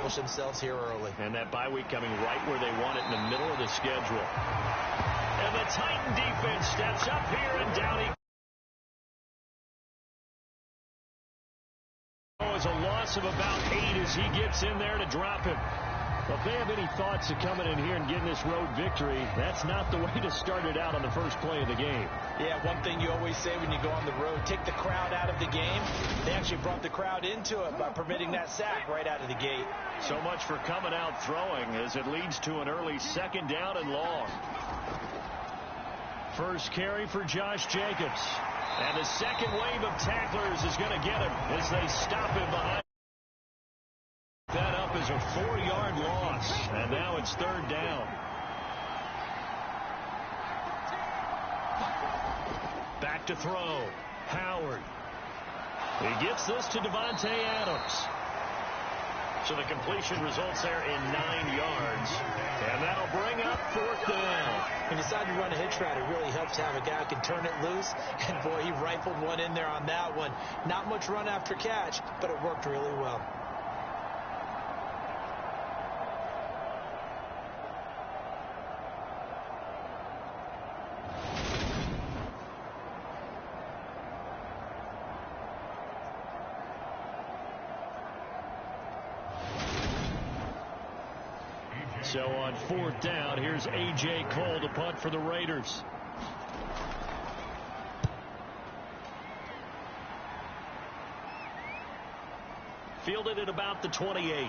establish themselves here early. And that bye week coming right where they want it, in the middle of the schedule. And the Titan defense steps up here, and down he goes. A loss of about 8 as he gets in there to drop him. Well, if they have any thoughts of coming in here and getting this road victory, that's not the way to start it out on the first play of the game. Yeah, one thing you always say when you go on the road, take the crowd out of the game. They actually brought the crowd into it by permitting that sack right out of the gate. So much for coming out throwing as it leads to an early 2nd down and long. First carry for Josh Jacobs. And the second wave of tacklers is going to get him as they stop him behind. That up is a 4-yard loss, and now it's 3rd down. Back to throw. Howard. He gets this to Devontae Adams. So the completion results there in 9 yards, and that'll bring up 4th down. When you decide to run a hitch route, it really helps to have a guy who can turn it loose, and boy, he rifled one in there on that one. Not much run after catch, but it worked really well. So on 4th down, here's A.J. Cole to punt for the Raiders. Fielded at about the 28.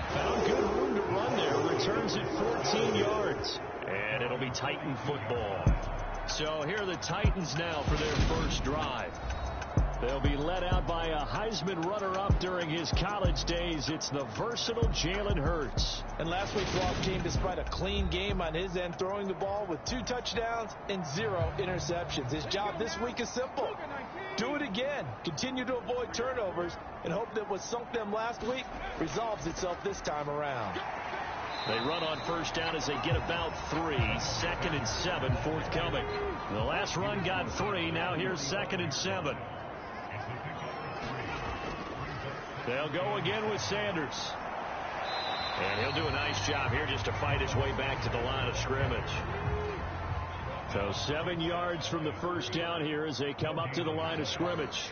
Found good room to run there. Returns it 14 yards. And it'll be Titan football. So here are the Titans now for their first drive. They'll be led out by a Heisman runner-up during his college days. It's the versatile Jalen Hurts. And last week's loss came despite a clean game on his end, throwing the ball with 2 touchdowns and 0 interceptions. His job this week is simple. Do it again. Continue to avoid turnovers and hope that what sunk them last week resolves itself this time around. They run on 1st down as they get about 3. 2nd and 7 forthcoming. The last run got 3. Now here's 2nd and 7. They'll go again with Sanders. And he'll do a nice job here just to fight his way back to the line of scrimmage. So 7 yards from the 1st down here as they come up to the line of scrimmage.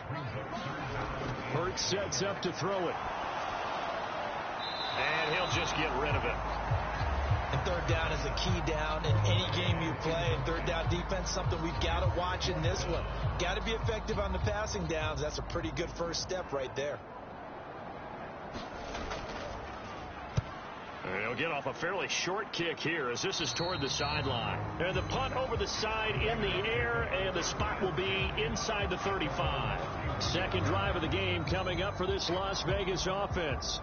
Hurts sets up to throw it. And he'll just get rid of it. And 3rd down is a key down in any game you play. And 3rd down defense, something we've got to watch in this one. Got to be effective on the passing downs. That's a pretty good first step right there. He'll get off a fairly short kick here as this is toward the sideline. And the punt over the side in the air, and the spot will be inside the 35. 2nd drive of the game coming up for this Las Vegas offense.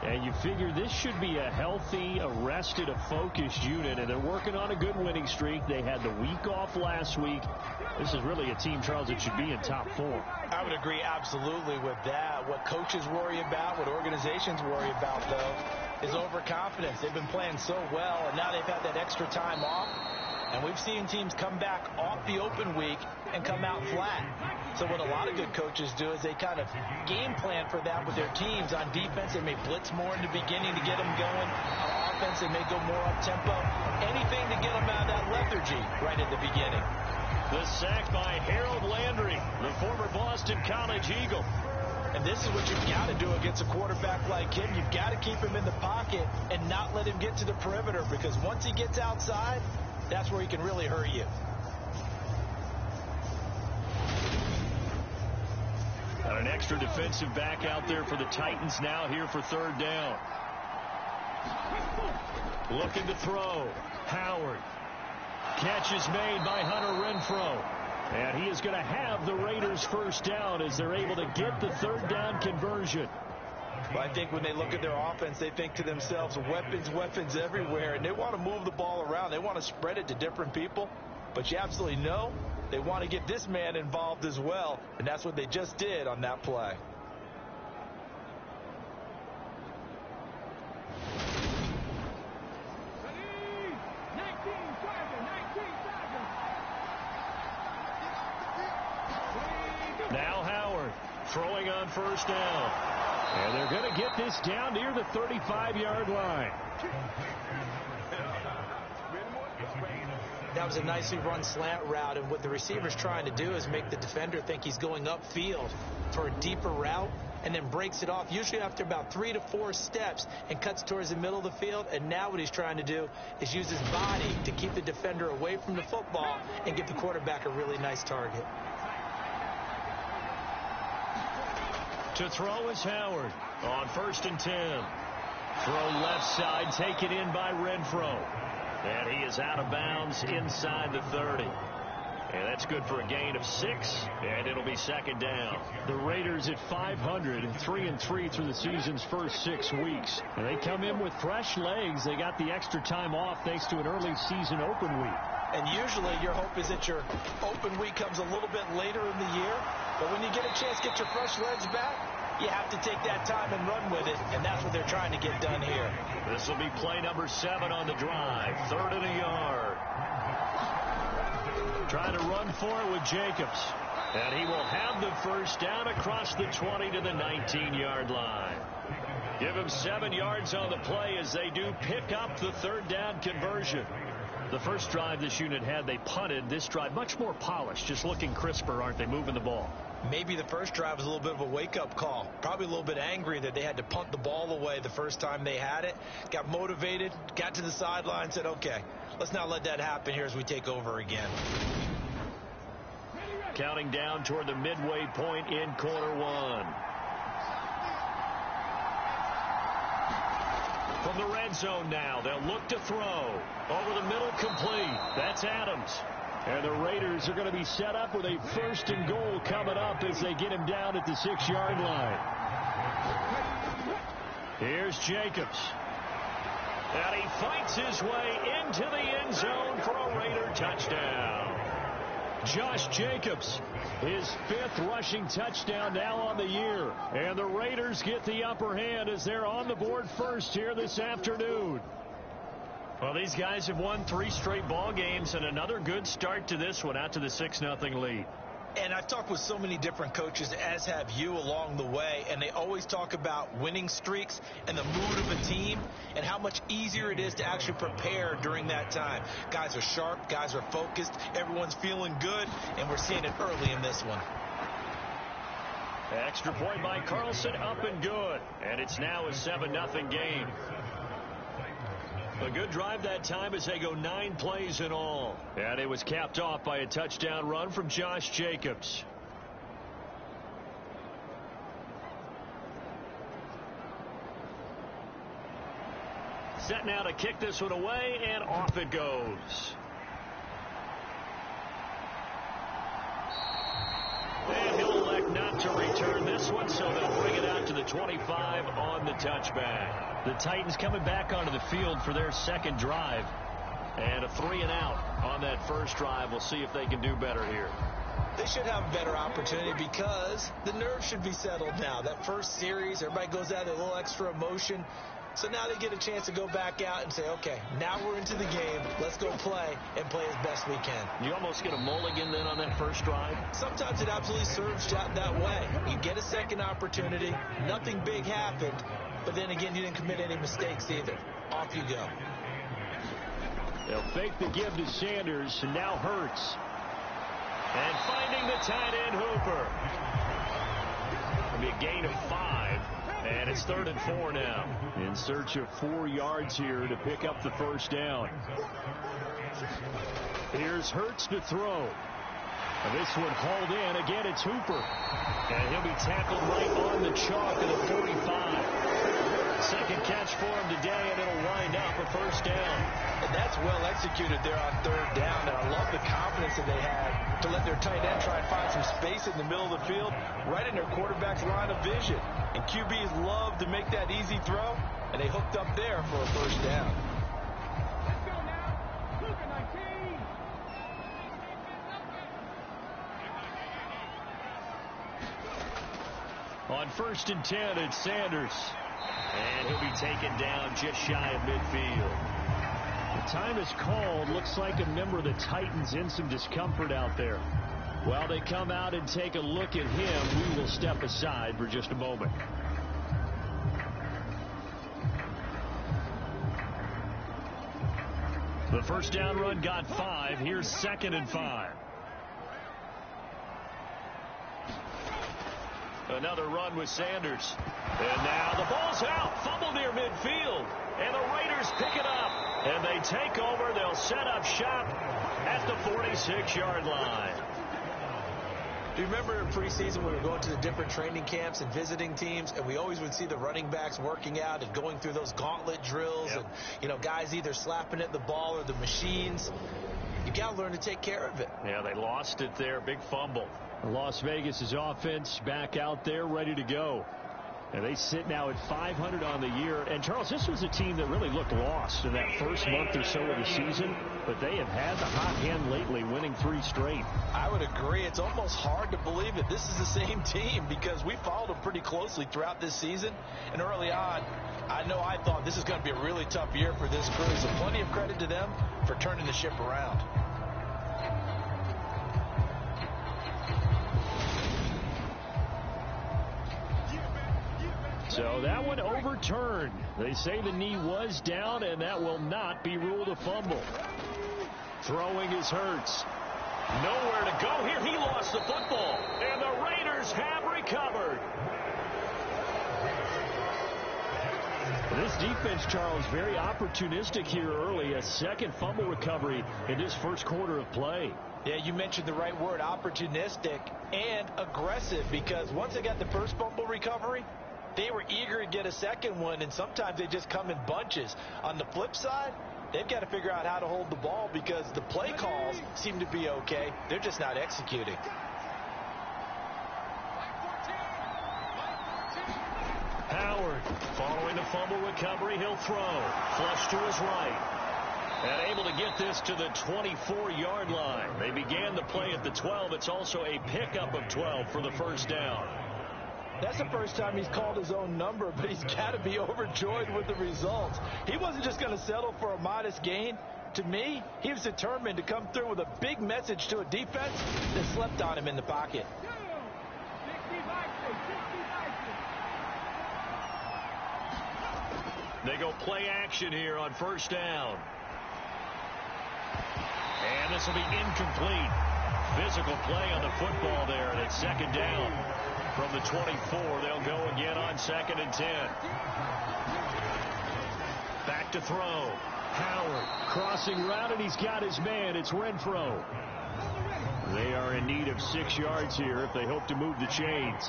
And you figure this should be a healthy, arrested, a focused unit, and they're working on a good winning streak. They had the week off last week. This is really a team, Charles, that should be in top 4. I would agree absolutely with that. What coaches worry about, what organizations worry about, though, is overconfidence. They've been playing so well, and now they've had that extra time off. And we've seen teams come back off the open week and come out flat. So what a lot of good coaches do is they kind of game plan for that with their teams. On defense, they may blitz more in the beginning to get them going. On offense, they may go more up-tempo. Anything to get them out of that lethargy right at the beginning. The sack by Harold Landry, the former Boston College Eagle. And this is what you've got to do against a quarterback like him. You've got to keep him in the pocket and not let him get to the perimeter, because once he gets outside, that's where he can really hurt you. Got an extra defensive back out there for the Titans now here for 3rd down. Looking to throw. Howard. Catch is made by Hunter Renfrow. And he is going to have the Raiders' 1st down as they're able to get the 3rd down conversion. Well, I think when they look at their offense, they think to themselves, weapons everywhere, and they want to move the ball around. They want to spread it to different people, but you absolutely know they want to get this man involved as well, and that's what they just did on that play. Now Howard throwing on 1st down. And they're going to get this down near the 35-yard line. That was a nicely run slant route, and what the receiver's trying to do is make the defender think he's going upfield for a deeper route, and then breaks it off, usually after about 3 to 4 steps, and cuts towards the middle of the field. And now what he's trying to do is use his body to keep the defender away from the football and give the quarterback a really nice target. To throw is Howard on 1st and 10. Throw left side, taken in by Renfro. And he is out of bounds inside the 30. And that's good for a gain of 6, and it'll be 2nd down. The Raiders at 500, 3-3 through the season's first 6 weeks. And they come in with fresh legs. They got the extra time off thanks to an early season open week. And usually your hope is that your open week comes a little bit later in the year. But when you get a chance to get your fresh legs back, you have to take that time and run with it, and that's what they're trying to get done here. This will be play number 7 on the drive. 3rd and a yard. Trying to run for it with Jacobs. And he will have the first down across the 20 to the 19-yard line. Give him 7 yards on the play as they do pick up the 3rd down conversion. The first drive this unit had, they punted. This drive, much more polished, just looking crisper, aren't they, moving the ball? Maybe the first drive was a little bit of a wake-up call. Probably a little bit angry that they had to punt the ball away the first time they had it. Got motivated, got to the sideline, said, okay, let's not let that happen here as we take over again. Counting down toward the midway point in quarter 1. From the red zone now, they'll look to throw. Over the middle, complete. That's Adams. And the Raiders are going to be set up with a 1st and goal coming up as they get him down at the 6-yard line. Here's Jacobs. And he fights his way into the end zone for a Raider touchdown. Josh Jacobs, his 5th rushing touchdown now on the year. And the Raiders get the upper hand as they're on the board first here this afternoon. Well, these guys have won 3 straight ball games, and another good start to this one out to the 6-0 lead. And I've talked with so many different coaches, as have you, along the way, and they always talk about winning streaks and the mood of a team and how much easier it is to actually prepare during that time. Guys are sharp, guys are focused, everyone's feeling good, and we're seeing it early in this one. Extra point by Carlson, up and good. And it's now a 7-0 game. A good drive that time as they go 9 plays in all. And it was capped off by a touchdown run from Josh Jacobs. Set now to kick this one away, and off it goes. And he'll elect not to return this one, so they'll bring it out to the 25 on the touchback. The Titans coming back onto the field for their 2nd drive. And a 3-and-out on that first drive. We'll see if they can do better here. They should have a better opportunity because the nerves should be settled now. That first series, everybody goes out with a little extra emotion. So now they get a chance to go back out and say, okay, now we're into the game. Let's go play and play as best we can. You almost get a mulligan then on that first drive? Sometimes it absolutely serves that way. You get a second opportunity. Nothing big happened. But then again, you didn't commit any mistakes either. Off you go. They'll fake the give to Sanders, and now Hurts. And finding the tight end, Hooper. It'll be a gain of 5. And it's 3rd and 4 now. In search of 4 yards here to pick up the first down. Here's Hurts to throw. And this one hauled in. Again, it's Hooper. And he'll be tackled right on the chalk of the 45. Second catch for him today, and it'll wind up a first down. And that's well executed there on 3rd down. And I love the confidence that they had to let their tight end try and find some space in the middle of the field, right in their quarterback's line of vision. And QBs love to make that easy throw, and they hooked up there for a first down. On 1st and 10, it's Sanders. And he'll be taken down just shy of midfield. The time is called. Looks like a member of the Titans in some discomfort out there. While they come out and take a look at him, we will step aside for just a moment. The first down run got 5. Here's 2nd and 5. Another run with Sanders. And now the ball's out. Fumble near midfield. And the Raiders pick it up. And they take over. They'll set up shop at the 46-yard line. Do you remember in preseason when we were going to the different training camps and visiting teams, and we always would see the running backs working out and going through those gauntlet drills, Yep. and, you know, guys either slapping at the ball or the machines. You got to learn to take care of it. Yeah, they lost it there. Big fumble. Las Vegas' offense back out there ready to go. And they sit now at 500 on the year. And, Charles, this was a team that really looked lost in that first month or so of the season. But they have had the hot hand lately, winning 3 straight. I would agree. It's almost hard to believe it. This is the same team because we followed them pretty closely throughout this season. And early on, I thought this is going to be a really tough year for this crew. So plenty of credit to them for turning the ship around. So that one overturned. They say the knee was down, and that will not be ruled a fumble. Throwing is Hurts. Nowhere to go here. He lost the football, and the Raiders have recovered. This defense, Charles, very opportunistic here early. A second fumble recovery in this first quarter of play. Yeah, you mentioned the right word, opportunistic and aggressive, because once they got the first fumble recovery, they were eager to get a second one, and sometimes they just come in bunches. On the flip side, they've got to figure out how to hold the ball because the play calls seem to be okay. They're just not executing. Howard, following the fumble recovery, he'll throw. Flush to his right. And able to get this to the 24-yard line. They began the play at the 12. It's also a pickup of 12 for the first down. That's the first time he's called his own number, but he's got to be overjoyed with the results. He wasn't just going to settle for a modest gain. To me, he was determined to come through with a big message to a defense that slept on him in the pocket. They go play action here on first down. And this will be incomplete. Physical play on the football there, and it's second down. From the 24, they'll go again on 2nd and 10. Back to throw. Howard crossing route, and he's got his man. It's Renfro. They are in need of 6 yards here if they hope to move the chains.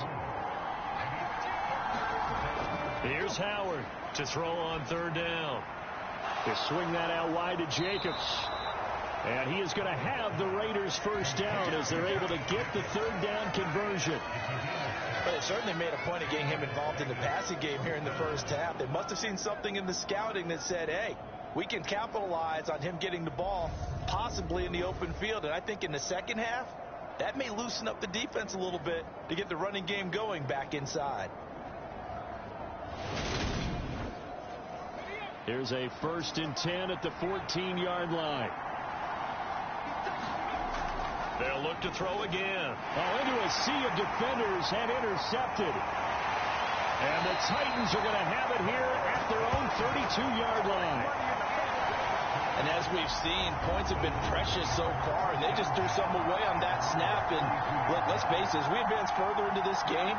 Here's Howard to throw on 3rd down. They swing that out wide to Jacobs. And he is going to have the Raiders first down as they're able to get the 3rd down conversion. But they certainly made a point of getting him involved in the passing game here in the first half. They must have seen something in the scouting that said, hey, we can capitalize on him getting the ball possibly in the open field. And I think in the second half, that may loosen up the defense a little bit to get the running game going back inside. Here's a 1st and 10 at the 14-yard line. They'll look to throw again. Oh, into a sea of defenders and intercepted. And the Titans are going to have it here at their own 32-yard line. And as we've seen, points have been precious so far, and they just threw some away on that snap. And look, let's face it, as we advance further into this game,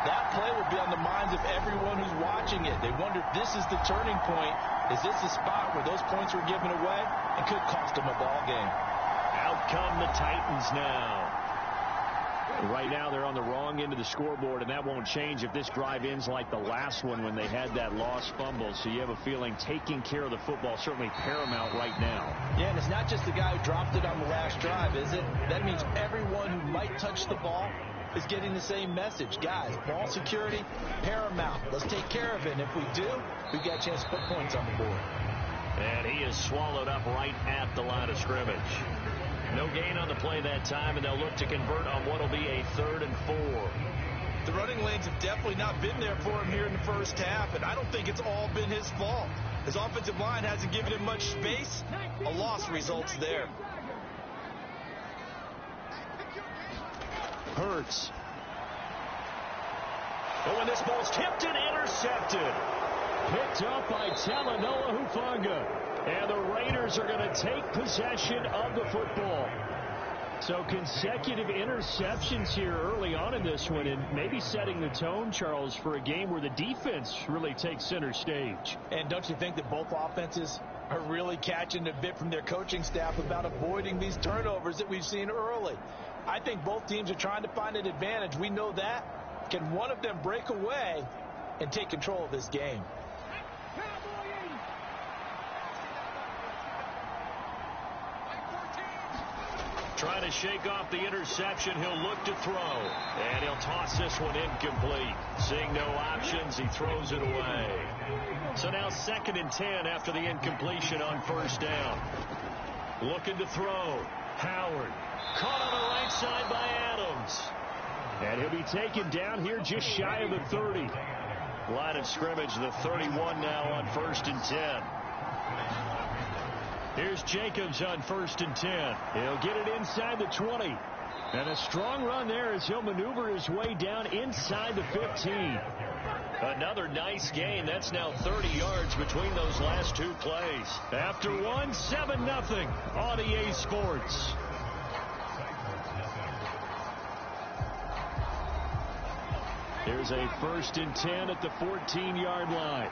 that play will be on the minds of everyone who's watching it. They wonder if this is the turning point. Is this the spot where those points were given away and could cost them a ball game? Out come the Titans now. Right now they're on the wrong end of the scoreboard, and that won't change if this drive ends like the last one when they had that lost fumble. So you have a feeling taking care of the football certainly paramount right now. Yeah, and it's not just the guy who dropped it on the last drive, is it? That means everyone who might touch the ball is getting the same message. Guys, ball security, paramount. Let's take care of it. And if we do, we've got a chance to put points on the board. And he is swallowed up right at the line of scrimmage. No gain on the play that time, and they'll look to convert on what will be a 3rd and 4. The running lanes have definitely not been there for him here in the first half, and I don't think it's all been his fault. His offensive line hasn't given him much space. A loss results there. Hurts. But when this ball's tipped and intercepted. picked up by Talanoa Hufanga. And the Raiders are going to take possession of the football. So consecutive interceptions here early on in this one, and maybe setting the tone, Charles, for a game where the defense really takes center stage. And don't you think that both offenses are really catching a bit from their coaching staff about avoiding these turnovers that we've seen early? I think both teams are trying to find an advantage. We know that. Can one of them break away and take control of this game? Trying to shake off the interception. He'll look to throw. And he'll toss this one incomplete. Seeing no options, he throws it away. So now 2nd and 10 after the incompletion on first down. Looking to throw. Howard. Caught on the right side by Adams. And he'll be taken down here just shy of the 30. Line of scrimmage, the 31 now on 1st and 10. Here's Jacobs on 1st and 10. He'll get it inside the 20. And a strong run there as he'll maneuver his way down inside the 15. Another nice gain. That's now 30 yards between those last two plays. After one, 7-0 on EA Sports. Here's a 1st and 10 at the 14-yard line.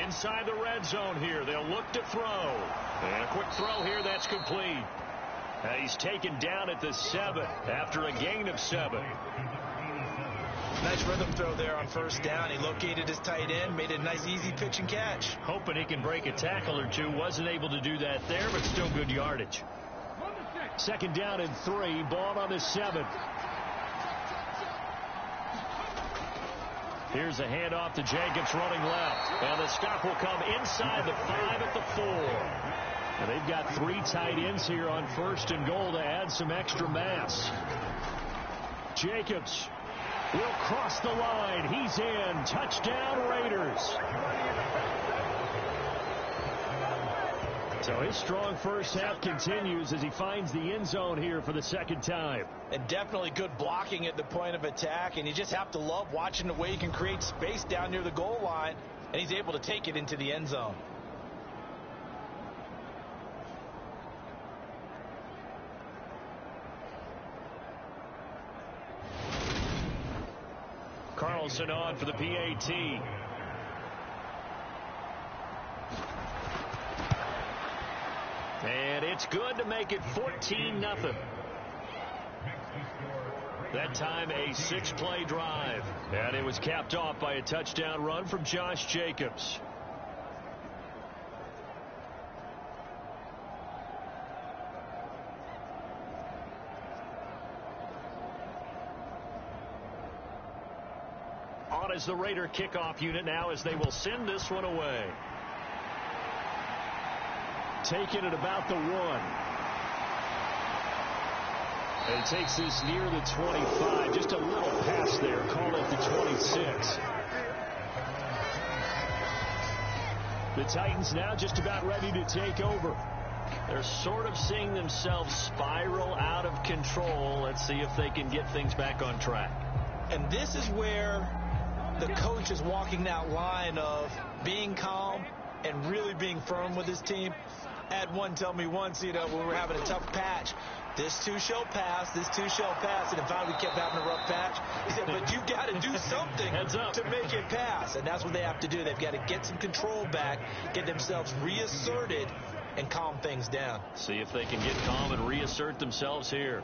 Inside the red zone here. They'll look to throw. And a quick throw here. That's complete. He's taken down at the 7 after a gain of 7. Nice rhythm throw there on first down. He located his tight end, made a nice easy pitch and catch. Hoping he can break a tackle or two. Wasn't able to do that there, but still good yardage. 2nd down and 3. Ball on the 7. Here's a handoff to Jacobs running left. And the stop will come inside the 5 at the 4. And they've got 3 tight ends here on 1st and goal to add some extra mass. Jacobs will cross the line. He's in. Touchdown, Raiders. So his strong first half continues as he finds the end zone here for the 2nd time. And definitely good blocking at the point of attack. And you just have to love watching the way he can create space down near the goal line. And he's able to take it into the end zone. Carlson on for the PAT. And it's good to make it 14-0. That time a 6-play drive. And it was capped off by a touchdown run from Josh Jacobs. On as the Raider kickoff unit now as they will send this one away. Taking it about the 1. And takes this near the 25. Just a little pass there. Call it the 26. The Titans now just about ready to take over. They're sort of seeing themselves spiral out of control. Let's see if they can get things back on track. And this is where the coach is walking that line of being calm and really being firm with his team. I had one tell me once, when we were having a tough patch, this too shall pass, this too shall pass. And finally we kept having a rough patch. He said, but you got to do something to make it pass. And that's what they have to do. They've got to get some control back, get themselves reasserted, and calm things down. See if they can get calm and reassert themselves here.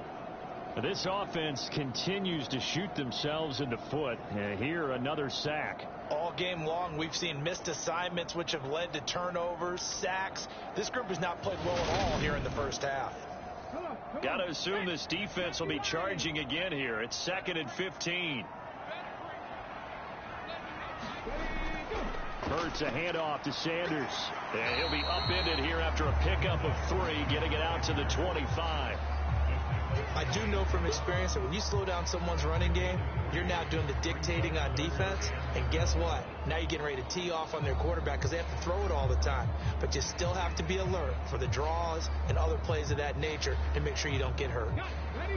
This offense continues to shoot themselves in the foot. And here another sack. All game long, we've seen missed assignments, which have led to turnovers, sacks. This group has not played well at all here in the first half. Got to assume this defense will be charging again here. It's 2nd and 15. Hurts a handoff to Sanders. And he'll be upended here after a pickup of 3, getting it out to the 25. I do know from experience that when you slow down someone's running game, you're now doing the dictating on defense. And guess what? Now you're getting ready to tee off on their quarterback because they have to throw it all the time. But you still have to be alert for the draws and other plays of that nature to make sure you don't get hurt.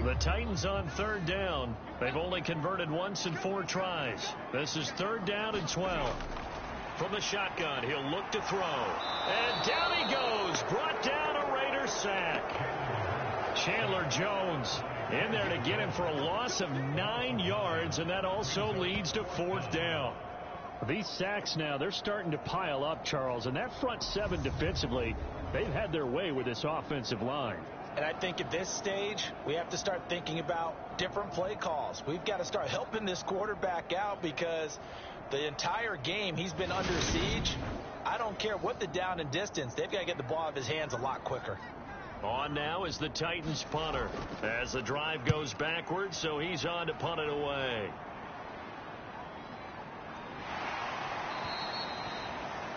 The Titans on third down. They've only converted once in 4 tries. This is 3rd down and 12. From the shotgun, he'll look to throw. And down he goes. Brought down a Raider sack. Chandler Jones in there to get him for a loss of 9 yards, and that also leads to 4th down. These sacks now, they're starting to pile up, Charles, and that front 7 defensively, they've had their way with this offensive line. And I think at this stage, we have to start thinking about different play calls. We've got to start helping this quarterback out because the entire game he's been under siege. I don't care what the down and distance. They've got to get the ball out of his hands a lot quicker. On now is the Titans punter as the drive goes backwards, so he's on to punt it away.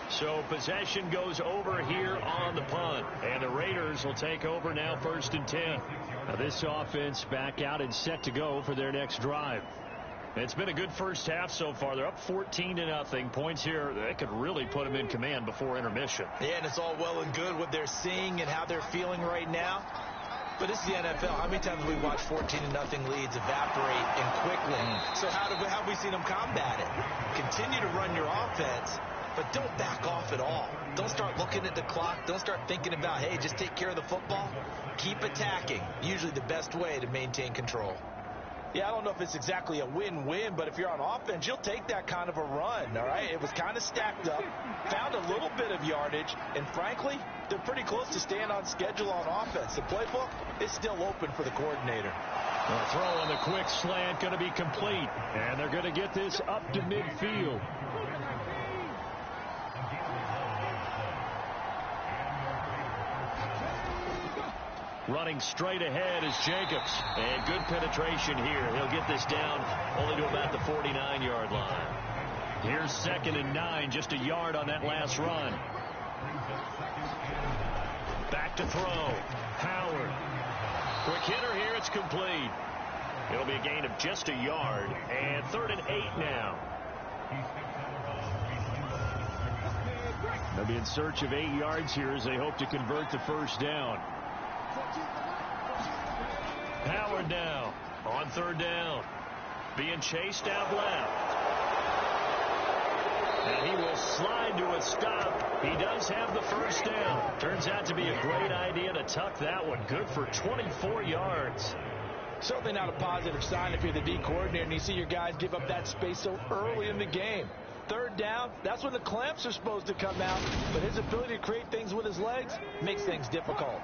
So possession goes over here on the punt, and the Raiders will take over now 1st and 10. Now this offense back out and set to go for their next drive. It's been a good first half so far. They're up 14-0. Points here that could really put them in command before intermission. Yeah, and it's all well and good what they're seeing and how they're feeling right now. But this is the NFL. How many times have we watched 14-0 leads evaporate and quickly? So how have we seen them combat it? Continue to run your offense, but don't back off at all. Don't start looking at the clock. Don't start thinking about, hey, just take care of the football. Keep attacking. Usually the best way to maintain control. Yeah, I don't know if it's exactly a win-win, but if you're on offense, you'll take that kind of a run, all right? It was kind of stacked up, found a little bit of yardage, and frankly, they're pretty close to staying on schedule on offense. The playbook is still open for the coordinator. The throw on the quick slant going to be complete, and they're going to get this up to midfield. Running straight ahead is Jacobs. And good penetration here. He'll get this down only to about the 49-yard line. Here's 2nd and 9, just a yard on that last run. Back to throw. Howard. Quick hitter here. It's complete. It'll be a gain of just a yard. And 3rd and 8 now. They'll be in search of 8 yards here as they hope to convert the 1st down. Howard now on 3rd down. Being chased out left. And he will slide to a stop. He does have the 1st down. Turns out to be a great idea to tuck that one. Good for 24 yards. Certainly not a positive sign if you're the D coordinator and you see your guys give up that space so early in the game. 3rd down, that's when the clamps are supposed to come out. But his ability to create things with his legs makes things difficult.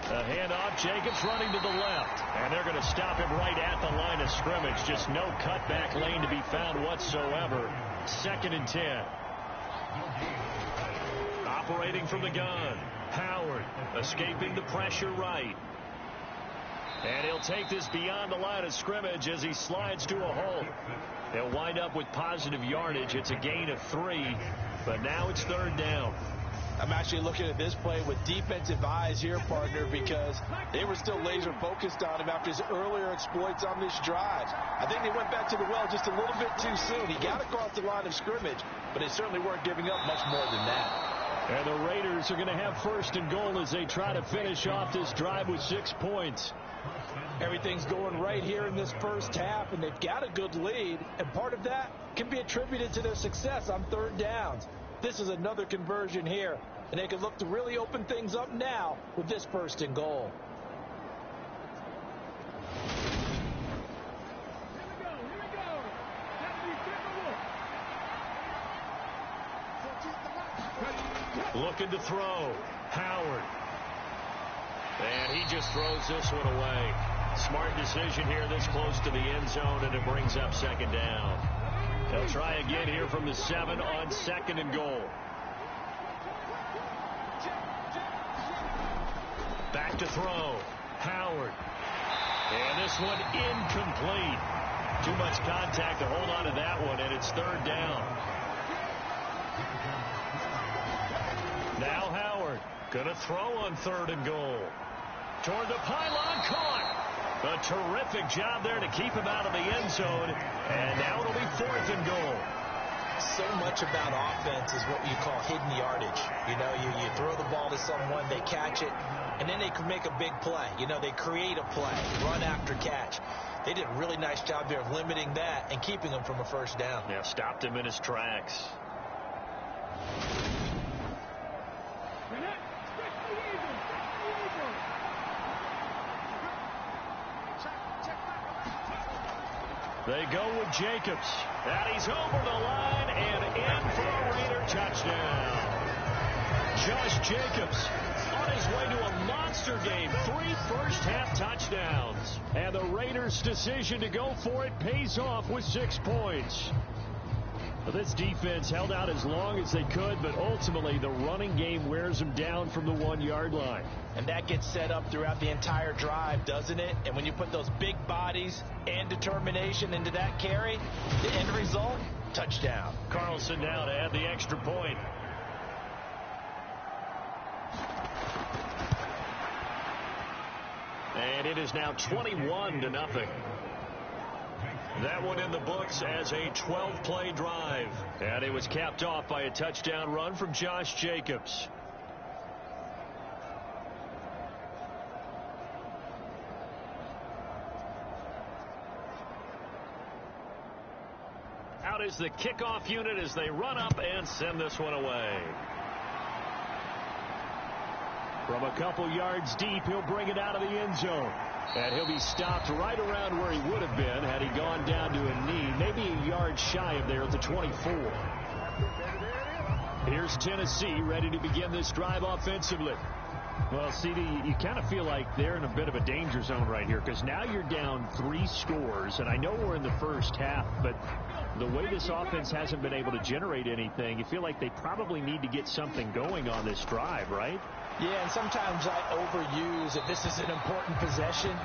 A handoff, Jacobs running to the left. And they're going to stop him right at the line of scrimmage. Just no cutback lane to be found whatsoever. 2nd and 10. Operating from the gun. Howard escaping the pressure right. And he'll take this beyond the line of scrimmage as he slides to a halt. They'll wind up with positive yardage. It's a gain of 3, but now it's 3rd down. I'm actually looking at this play with defensive eyes here, partner, because they were still laser focused on him after his earlier exploits on this drive. I think they went back to the well just a little bit too soon. He got across the line of scrimmage, but they certainly weren't giving up much more than that. And the Raiders are going to have 1st and goal as they try to finish off this drive with 6 points. Everything's going right here in this first half, and they've got a good lead, and part of that can be attributed to their success on 3rd downs. This is another conversion here, and they can look to really open things up now with this 1st and goal. Looking to throw. Howard. And he just throws this one away. Smart decision here this close to the end zone, and it brings up 2nd down. They'll try again here from the 7 on 2nd and goal. Back to throw. Howard. And this one incomplete. Too much contact to hold on to that one, and it's 3rd down. Now Howard going to throw on 3rd and goal. Toward the pylon, caught. A terrific job there to keep him out of the end zone. And now it'll be 4th and goal. So much about offense is what you call hidden yardage. You know, you throw the ball to someone, they catch it, and then they can make a big play. You know, they create a play, run after catch. They did a really nice job there of limiting that and keeping him from a first down. Yeah, stopped him in his tracks. They go with Jacobs. And he's over the line and in for a Raider touchdown. Josh Jacobs on his way to a monster game. 3 first-half touchdowns. And the Raiders' decision to go for it pays off with 6 points. This defense held out as long as they could, but ultimately the running game wears them down from the 1-yard line. And that gets set up throughout the entire drive, doesn't it? And when you put those big bodies and determination into that carry, the end result, touchdown. Carlson now to add the extra point. And it is now 21-0. That one in the books as a 12-play drive. And it was capped off by a touchdown run from Josh Jacobs. Out is the kickoff unit as they run up and send this one away. From a couple yards deep, he'll bring it out of the end zone. And he'll be stopped right around where he would have been had he gone down to a knee, maybe a yard shy of there at the 24. Here's Tennessee ready to begin this drive offensively. Well, CD, you kind of feel like they're in a bit of a danger zone right here because now you're down 3 scores, and I know we're in the first half, but the way this offense hasn't been able to generate anything, you feel like they probably need to get something going on this drive, right? Yeah, and sometimes I overuse if this is an important possession.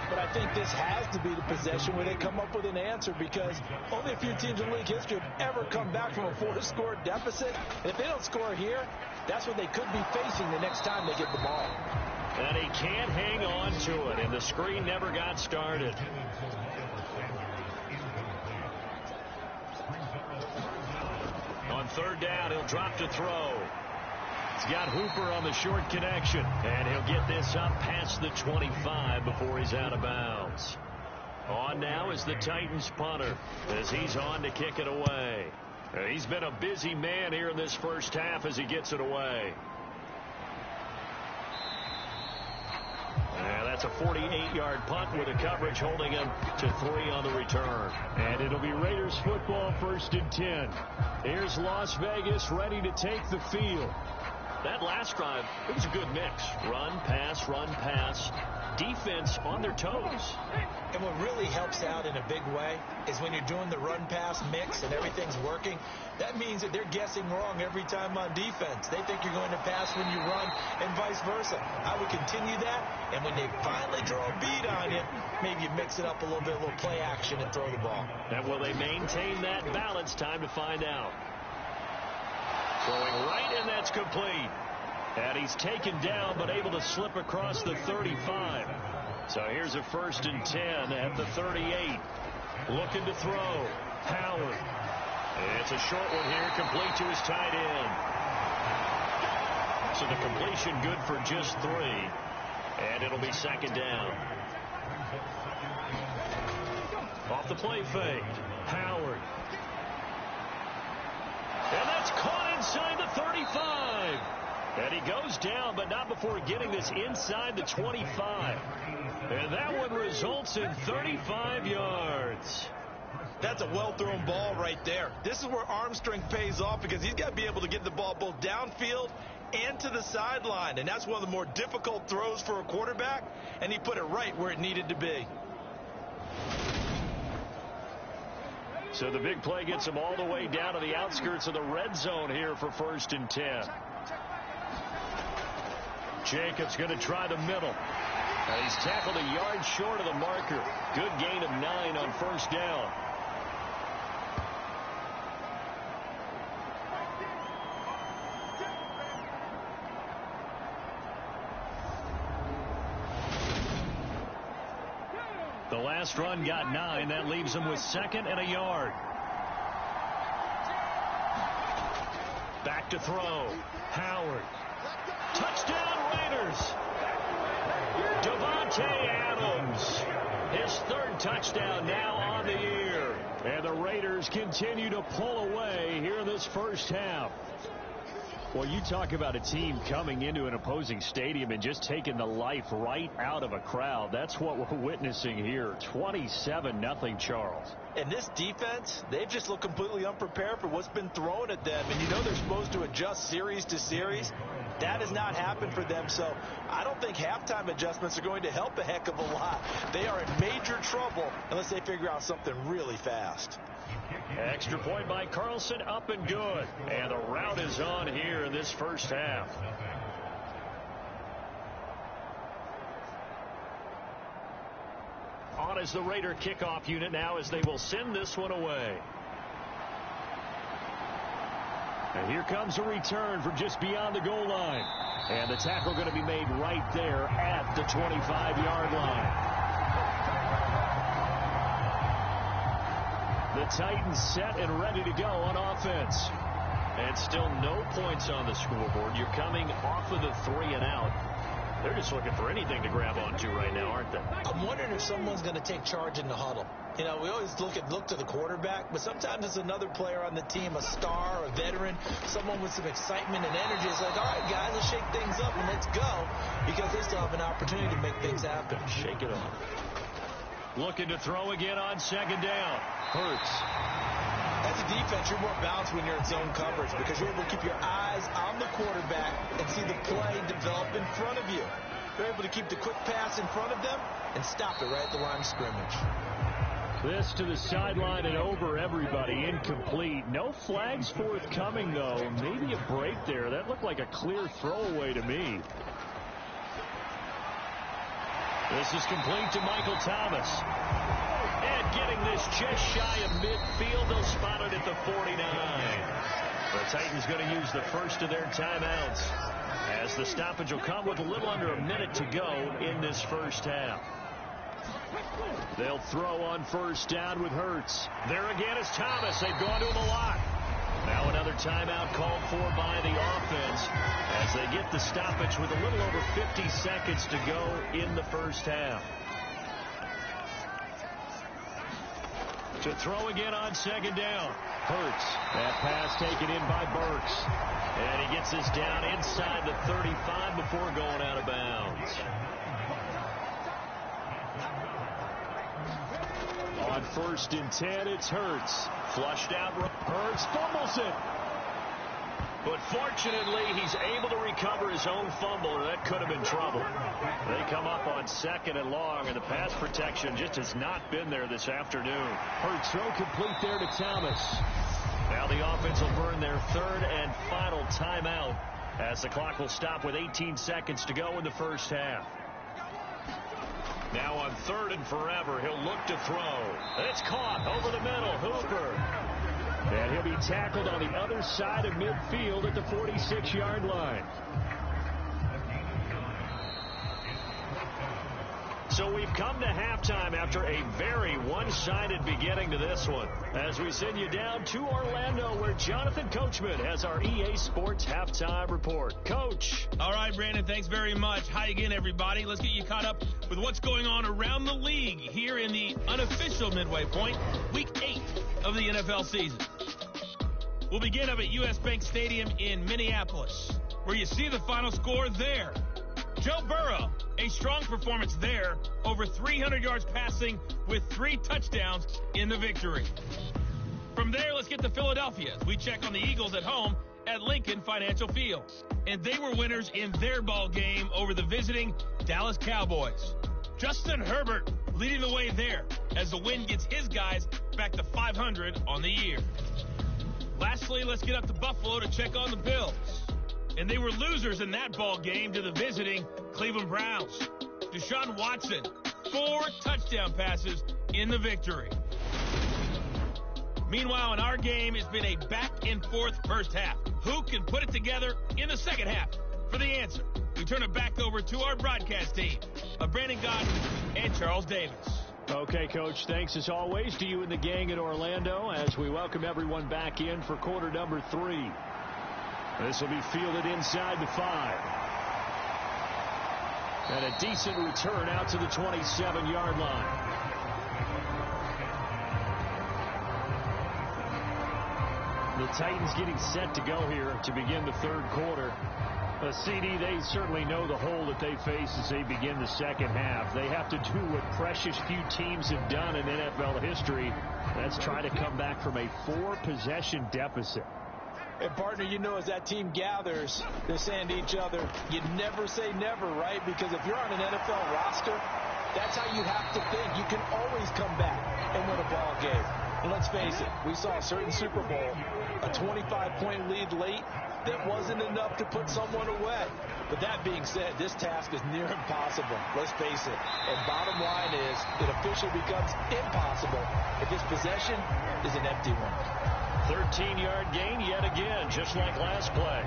But I think this has to be the possession where they come up with an answer because only a few teams in league history have ever come back from a 4-score deficit. And if they don't score here, that's what they could be facing the next time they get the ball. And he can't hang on to it, and the screen never got started. On 3rd down, he'll drop to throw. He's got Hooper on the short connection, and he'll get this up past the 25 before he's out of bounds. On now is the Titans punter as he's on to kick it away. He's been a busy man here in this first half as he gets it away. And that's a 48-yard punt with a coverage holding him to 3 on the return. And it'll be Raiders football 1st and 10. Here's Las Vegas ready to take the field. That last drive, it was a good mix. Run, pass, defense on their toes. And what really helps out in a big way is when you're doing the run-pass mix and everything's working, that means that they're guessing wrong every time on defense. They think you're going to pass when you run and vice versa. I would continue that, and when they finally draw a bead on you, maybe you mix it up a little bit, a little play action and throw the ball. And will they maintain that balance? Time to find out. Throwing right, and that's complete. And he's taken down, but able to slip across the 35. So here's a 1st and 10 at the 38. Looking to throw. Howard. It's a short one here, complete to his tight end. So the completion good for just 3. And it'll be 2nd down. Off the play fake. Howard. And that's caught inside the 35. And he goes down, but not before getting this inside the 25. And that one results in 35 yards. That's a well-thrown ball right there. This is where arm strength pays off because he's got to be able to get the ball both downfield and to the sideline. And that's one of the more difficult throws for a quarterback. And he put it right where it needed to be. So the big play gets him all the way down to the outskirts of the red zone here for 1st and 10. Jacobs going to try the middle. And he's tackled a yard short of the marker. Good gain of 9 on 1st down. The last run got 9. That leaves him with 2nd and a yard. Back to throw. Howard. Touchdown Raiders. Davante Adams. His 3rd touchdown now on the year. And the Raiders continue to pull away here in this first half. Well, you talk about a team coming into an opposing stadium and just taking the life right out of a crowd. That's what we're witnessing here. 27-0, Charles. And this defense, they've just looked completely unprepared for what's been thrown at them. And you know they're supposed to adjust series to series. That has not happened for them. So I don't think halftime adjustments are going to help a heck of a lot. They are in major trouble unless they figure out something really fast. Extra point by Carlson, up and good. And the route is on here in this first half. On is the Raider kickoff unit now as they will send this one away. And here comes a return from just beyond the goal line. And the tackle going to be made right there at the 25-yard line. The Titans set and ready to go on offense. And still no points on the scoreboard. You're coming off of the 3 and out. They're just looking for anything to grab onto right now, aren't they? I'm wondering if someone's going to take charge in the huddle. You know, we always look to the quarterback, but sometimes it's another player on the team, a star, a veteran, someone with some excitement and energy. It's like, all right, guys, let's shake things up and let's go, because they still have an opportunity to make things happen. Shake it up. Looking to throw again on 2nd down. Hurts. As a defense, you're more balanced when you're in zone coverage because you're able to keep your eyes on the quarterback and see the play develop in front of you. You're able to keep the quick pass in front of them and stop it right at the line of scrimmage. This to the sideline and over everybody. Incomplete. No flags forthcoming, though. Maybe a break there. That looked like a clear throwaway to me. This is complete to Michael Thomas. And getting this just shy of midfield. They'll spot it at the 49. The Titans going to use the first of their timeouts as the stoppage will come with a little under a minute to go in this first half. They'll throw on 1st down with Hurts. There again is Thomas. They've gone to him a lot. Now another timeout called for by the offense as they get the stoppage with a little over 50 seconds to go in the first half. To throw again on 2nd down. Hurts. That pass taken in by Burks. And he gets this down inside the 35 before going out of bounds. On 1st and 10, it's Hurts. Flushed out. Hurts fumbles it. But fortunately, he's able to recover his own fumble, or that could have been trouble. They come up on 2nd and long, and the pass protection just has not been there this afternoon. Hurts throw complete there to Thomas. Now the offense will burn their 3rd and final timeout as the clock will stop with 18 seconds to go in the first half. Now on 3rd and forever, he'll look to throw. It's caught over the middle. Hooper. And he'll be tackled on the other side of midfield at the 46-yard line. So we've come to halftime after a very one-sided beginning to this one. As we send you down to Orlando, where Jonathan Coachman has our EA Sports Halftime Report. Coach. All right, Brandon, thanks very much. Hi again, everybody. Let's get you caught up with what's going on around the league here in the unofficial midway point, Week 8 of the NFL season. We'll begin up at U.S. Bank Stadium in Minneapolis, where you see the final score there. Joe Burrow, a strong performance there, over 300 yards passing with 3 touchdowns in the victory. From there, let's get to Philadelphia as we check on the Eagles at home at Lincoln Financial Field. And they were winners in their ball game over the visiting Dallas Cowboys. Justin Herbert leading the way there as the win gets his guys back to 500 on the year. Lastly, let's get up to Buffalo to check on the Bills. And they were losers in that ball game to the visiting Cleveland Browns. Deshaun Watson, 4 touchdown passes in the victory. Meanwhile, in our game, it's been a back-and-forth first half. Who can put it together in the second half? For the answer, we turn it back over to our broadcast team of Brandon Gaudin and Charles Davis. Okay, Coach, thanks as always to you and the gang in Orlando as we welcome everyone back in for quarter number 3. This will be fielded inside the 5. And a decent return out to the 27-yard line. The Titans getting set to go here to begin the third quarter. CD, they certainly know the hole that they face as they begin the second half. They have to do what precious few teams have done in NFL history. That's try to come back from a 4-possession deficit. And partner, you know, as that team gathers, they're saying to each other, you never say never, right? Because if you're on an NFL roster, that's how you have to think. You can always come back and win a ball game. And let's face it, we saw a certain Super Bowl, a 25-point lead late, that wasn't enough to put someone away. But that being said, this task is near impossible. Let's face it. And bottom line is, it officially becomes impossible if this possession is an empty one. 13-yard gain yet again, just like last play.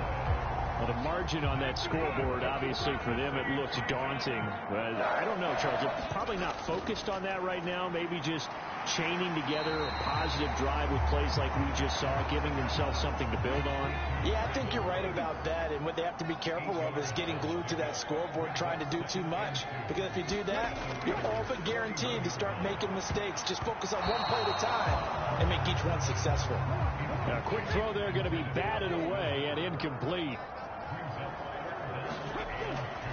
Well, the margin on that scoreboard, obviously, for them, it looks daunting. But I don't know, Charles. They're probably not focused on that right now. Maybe just chaining together a positive drive with plays like we just saw, giving themselves something to build on. Yeah, I think you're right about that. And what they have to be careful of is getting glued to that scoreboard, trying to do too much. Because if you do that, you're all but guaranteed to start making mistakes. Just focus on one play at a time and make each one successful. A quick throw there going to be batted away and incomplete.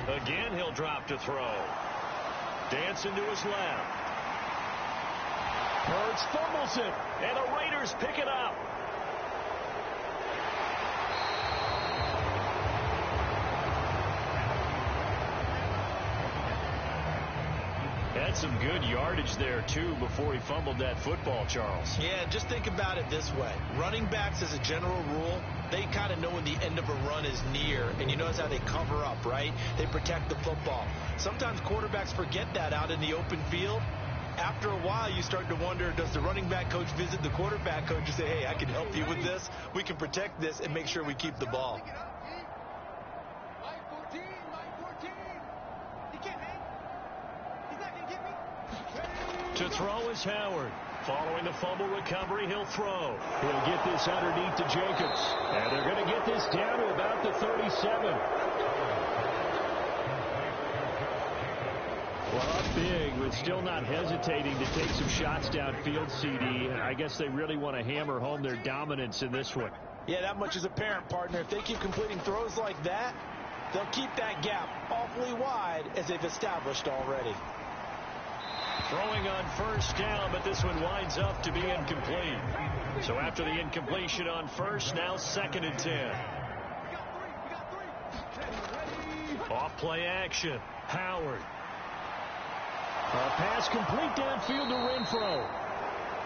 Again, he'll drop to throw. Dancing to his left. Hurts fumbles it, and the Raiders pick it up. Had some good yardage there, too, before he fumbled that football, Charles. Yeah, just think about it this way. Running backs, as a general rule, they kind of know when the end of a run is near, and you notice how they cover up, right? They protect the football. Sometimes quarterbacks forget that out in the open field. After a while, you start to wonder, does the running back coach visit the quarterback coach and say, hey, I can help you with this. We can protect this and make sure we keep the ball. To throw is Howard. Following the fumble recovery, he'll throw. He'll get this underneath to Jacobs. And they're going to get this down to about the 37. Well, up big, but still not hesitating to take some shots downfield, CD. I guess they really want to hammer home their dominance in this one. Yeah, that much is apparent, partner. If they keep completing throws like that, they'll keep that gap awfully wide as they've established already. Throwing on first down, but this one winds up to be incomplete. So after the incompletion on first, now 2nd and 10. Off play action. Howard. A pass complete downfield to Renfro.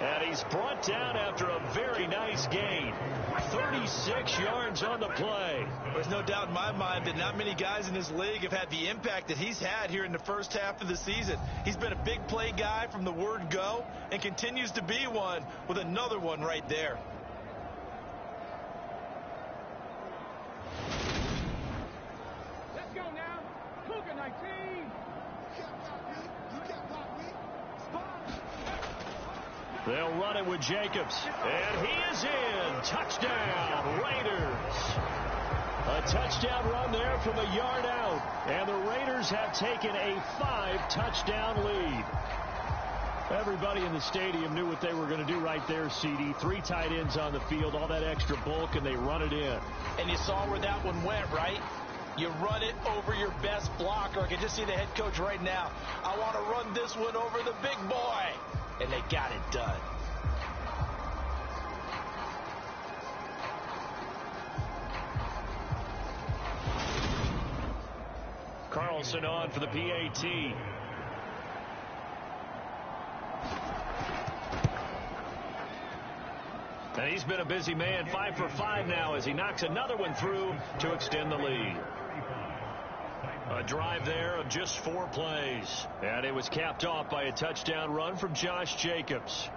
And he's brought down after a very nice gain. 36 yards on the play. There's no doubt in my mind that not many guys in this league have had the impact that he's had here in the first half of the season. He's been a big play guy from the word go and continues to be one with another one right there. Let's go now. Cougar 19. They'll run it with Jacobs. And he is in. Touchdown, Raiders. A touchdown run there from a yard out. And the Raiders have taken a 5-touchdown lead. Everybody in the stadium knew what they were going to do right there, CD. 3 tight ends on the field, all that extra bulk, and they run it in. And you saw where that one went, right? You run it over your best blocker. I can just see the head coach right now. I want to run this one over the big boy. And they got it done. Carlson on for the PAT. And he's been a busy man, 5 for 5 now as he knocks another one through to extend the lead. A drive there of just 4 plays. And it was capped off by a touchdown run from Josh Jacobs.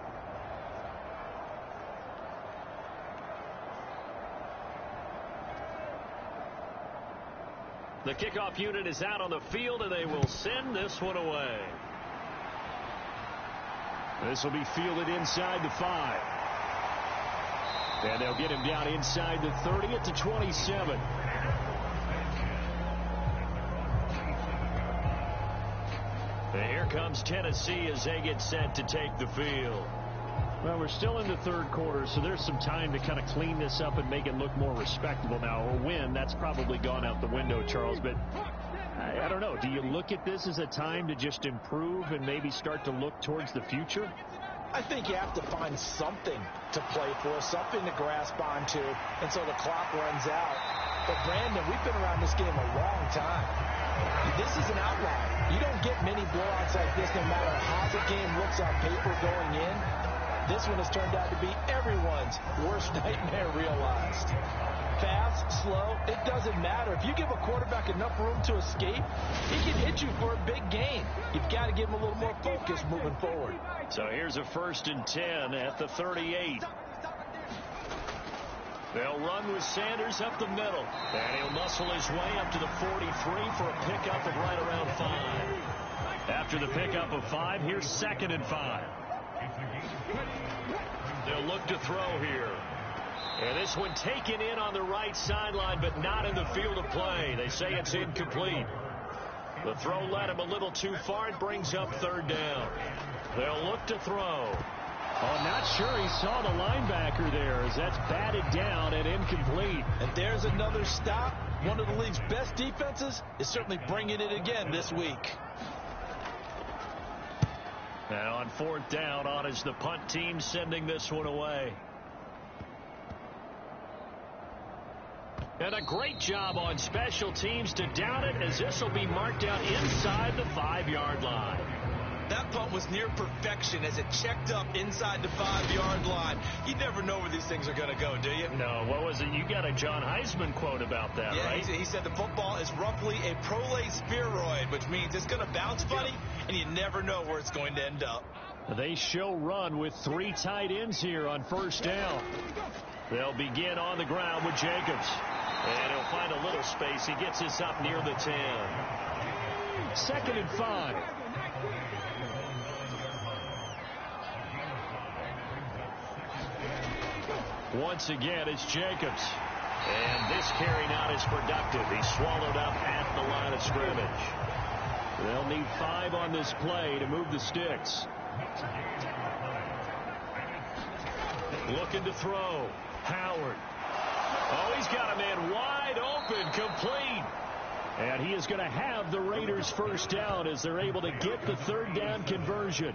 The kickoff unit is out on the field, and they will send this one away. This will be fielded inside the 5. And they'll get him down inside the 30 at the 27. And here comes Tennessee as they get set to take the field. Well, we're still in the third quarter, so there's some time to kind of clean this up and make it look more respectable now. A win, that's probably gone out the window, Charles. But I don't know. Do you look at this as a time to just improve and maybe start to look towards the future? I think you have to find something to play for, something to grasp onto until the clock runs out. But, Brandon, we've been around this game a long time. This is an outlier. You don't get many blowouts like this no matter how the game looks on paper going in. This one has turned out to be everyone's worst nightmare realized. Fast, slow, it doesn't matter. If you give a quarterback enough room to escape, he can hit you for a big gain. You've got to give him a little more focus moving forward. So here's a 1st and 10 at the 38. They'll run with Sanders up the middle. And he'll muscle his way up to the 43 for a pickup of right around 5. After the pickup of 5, here's 2nd and 5. They'll look to throw here. And this one taken in on the right sideline, but not in the field of play. They say it's incomplete. The throw led him a little too far. It brings up 3rd down. They'll look to throw. Oh, not sure he saw the linebacker there as that's batted down and incomplete. And there's another stop. One of the league's best defenses is certainly bringing it again this week. Now on 4th down, on is the punt team sending this one away. And a great job on special teams to down it, as this will be marked out inside the 5-yard line. That punt was near perfection as it checked up inside the 5-yard line. You never know where these things are going to go, do you? No. What was it? You got a John Heisman quote about that, right? He said the football is roughly a prolate spheroid, which means it's going to bounce funny, and you never know where it's going to end up. They show run with 3 tight ends here on 1st down. They'll begin on the ground with Jacobs. And he'll find a little space. He gets this up near the 10. 2nd and 5. Once again, it's Jacobs. And this carry not as productive. He's swallowed up at the line of scrimmage. They'll need 5 on this play to move the sticks. Looking to throw. Howard. Oh, he's got a man wide open, complete. And he is going to have the Raiders' 1st down as they're able to get the 3rd down conversion.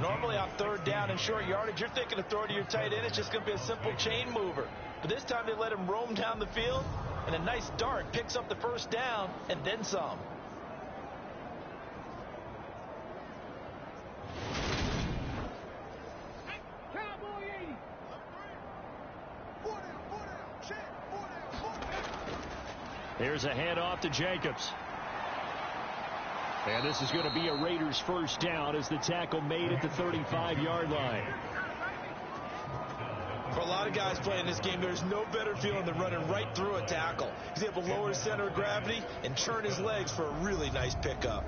Normally on 3rd down and short yardage, you're thinking of throwing to your tight end. It's just going to be a simple chain mover. But this time they let him roam down the field, and a nice dart picks up the 1st down and then some. Here's a handoff to Jacobs. And this is going to be a Raiders' 1st down as the tackle made at the 35-yard line. For a lot of guys playing this game, there's no better feeling than running right through a tackle. He's able to lower his center of gravity and turn his legs for a really nice pickup.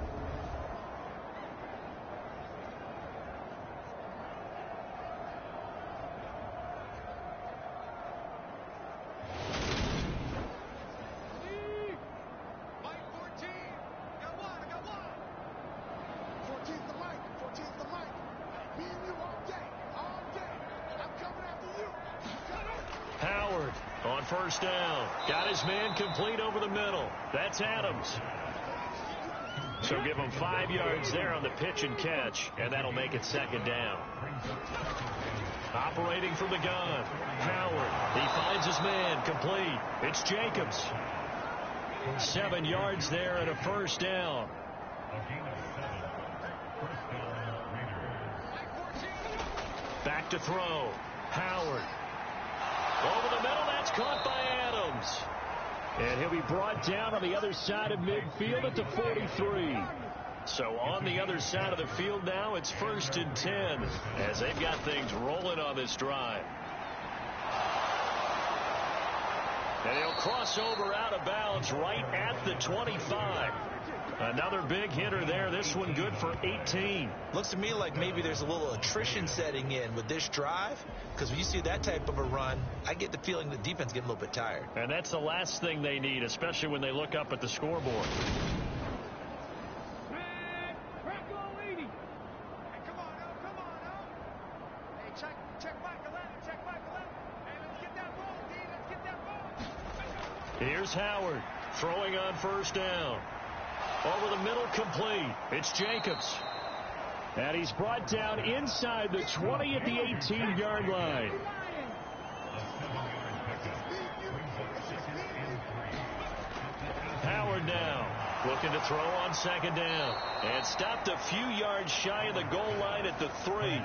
Howard on 1st down. Got his man complete over the middle. That's Adams. So give him 5 yards there on the pitch and catch, and that'll make it 2nd down. Operating from the gun. Howard. He finds his man complete. It's Jacobs. 7 yards there and a 1st down. Back to throw. Howard. Over the middle, that's caught by Adams. And he'll be brought down on the other side of midfield at the 43. So on the other side of the field now, it's 1st and 10 as they've got things rolling on this drive. And he'll cross over out of bounds yards right at the 25. Another big hitter there. This one good for 18. Looks to me like maybe there's a little attrition setting in with this drive, because when you see that type of a run, I get the feeling the defense getting a little bit tired. And that's the last thing they need, especially when they look up at the scoreboard. Here's Howard throwing on first down. Over the middle, complete. It's Jacobs. And he's brought down inside the 20 at the 18-yard line. Howard now looking to throw on second down. And stopped a few yards shy of the goal line at the 3.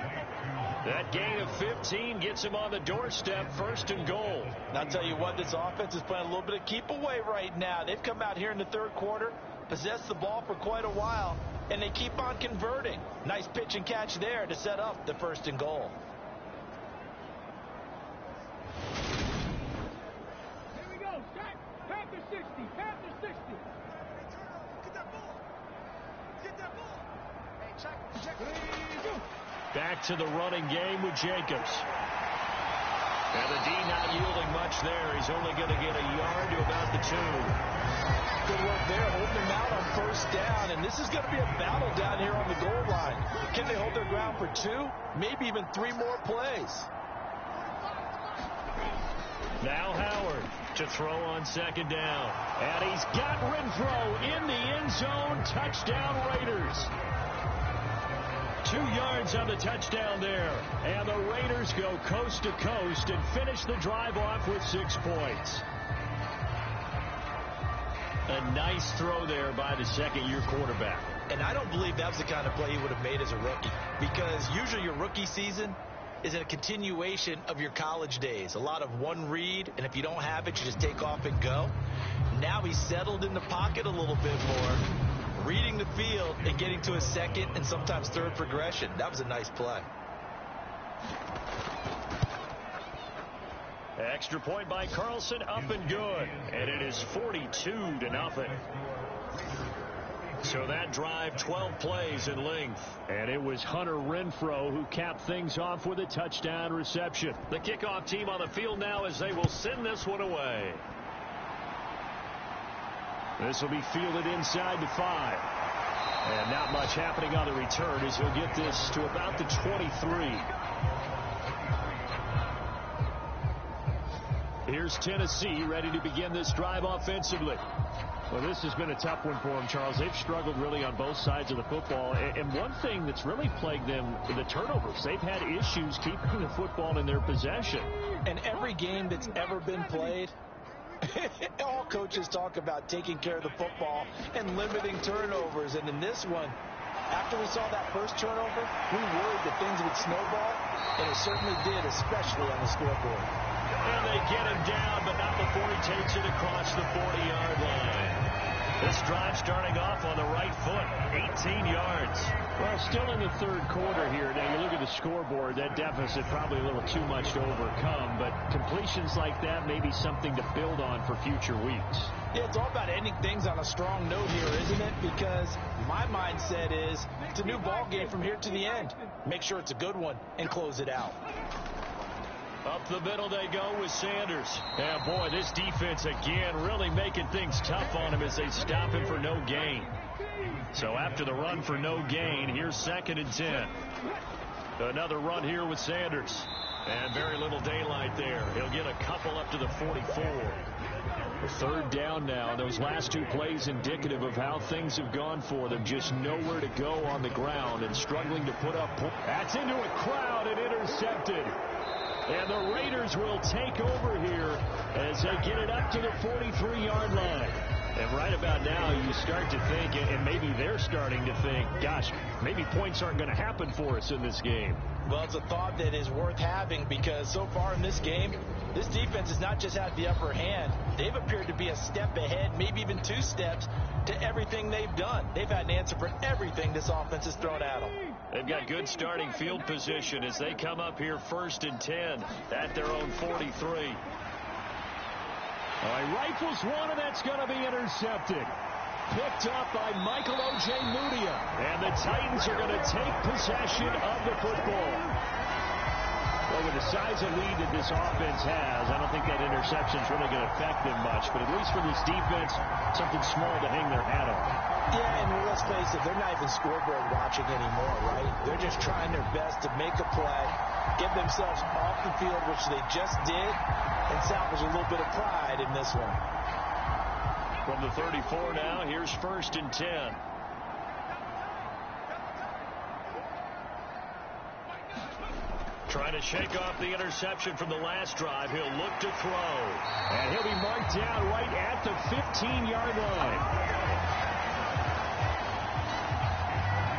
That gain of 15 gets him on the doorstep, first and goal. And I'll tell you what, this offense is playing a little bit of keep away right now. They've come out here in the third quarter, possessed the ball for quite a while, and they keep on converting. Nice pitch and catch there to set up the first and goal. Here we go. Panther 60. Panther 60. Get that ball. Get that ball. Hey, check. Back to the running game with Jacobs. And the D not yielding much there. He's only going to get a yard to about the 2. Good work there, holding them out on first down. And this is going to be a battle down here on the goal line. Can they hold their ground for 2? Maybe even 3 more plays. Now Howard to throw on second down. And he's got Renfro in the end zone. Touchdown Raiders. 2 yards on the touchdown there. And the Raiders go coast to coast and finish the drive off with 6 points. A nice throw there by the second-year quarterback. And I don't believe that was the kind of play he would have made as a rookie, because usually your rookie season is a continuation of your college days. A lot of one read, and if you don't have it, you just take off and go. Now he's settled in the pocket a little bit more, reading the field and getting to a second and sometimes third progression. That was a nice play. Extra point by Carlson, up and good. And it is 42-0. So that drive, 12 plays in length. And it was Hunter Renfro who capped things off with a touchdown reception. The kickoff team on the field now as they will send this one away. This will be fielded inside the 5. And not much happening on the return as he'll get this to about the 23. Here's Tennessee ready to begin this drive offensively. Well, this has been a tough one for them, Charles. They've struggled really on both sides of the football. And one thing that's really plagued them, the turnovers. They've had issues keeping the football in their possession. And every game that's ever been played, all coaches talk about taking care of the football and limiting turnovers. And in this one, after we saw that first turnover, we worried that things would snowball, and it certainly did, especially on the scoreboard. And they get him down, but not before he takes it across the 40-yard line. This drive starting off on the right foot, 18 yards. Well, still in the third quarter here. Now, you look at the scoreboard, that deficit probably a little too much to overcome, but completions like that may be something to build on for future weeks. Yeah, it's all about ending things on a strong note here, isn't it? Because my mindset is it's a new ball game from here to the end. Make sure it's a good one and close it out. Up the middle they go with Sanders. And boy, this defense again really making things tough on him as they stop him for no gain. So after the run for no gain, here's 2nd and 10. Another run here with Sanders. And very little daylight there. He'll get a couple up to the 44. The 3rd down now. Those last 2 plays indicative of how things have gone for them. Just nowhere to go on the ground and struggling to put up points. That's into a crowd and intercepted. And the Raiders will take over here as they get it up to the 43-yard line. And right about now, you start to think, and maybe they're starting to think, gosh, maybe points aren't going to happen for us in this game. Well, it's a thought that is worth having, because so far in this game, this defense has not just had the upper hand. They've appeared to be a step ahead, maybe even 2 steps, to everything they've done. They've had an answer for everything this offense has thrown at them. They've got good starting field position as they come up here 1st and 10 at their own 43. Rifles one, and that's going to be intercepted. Picked up by Michael Ojemudia. And the Titans are going to take possession of the football. Well, with the size of lead that this offense has, I don't think that interception is really going to affect them much. But at least for this defense, something small to hang their hat on. Yeah, and let's face it, they're not even scoreboard watching anymore, right? They're just trying their best to make a play, get themselves off the field, which they just did, and salvage a little bit of pride in this one. From the 34 now, here's 1st and 10. Trying to shake off the interception from the last drive. He'll look to throw. And he'll be marked down right at the 15-yard line.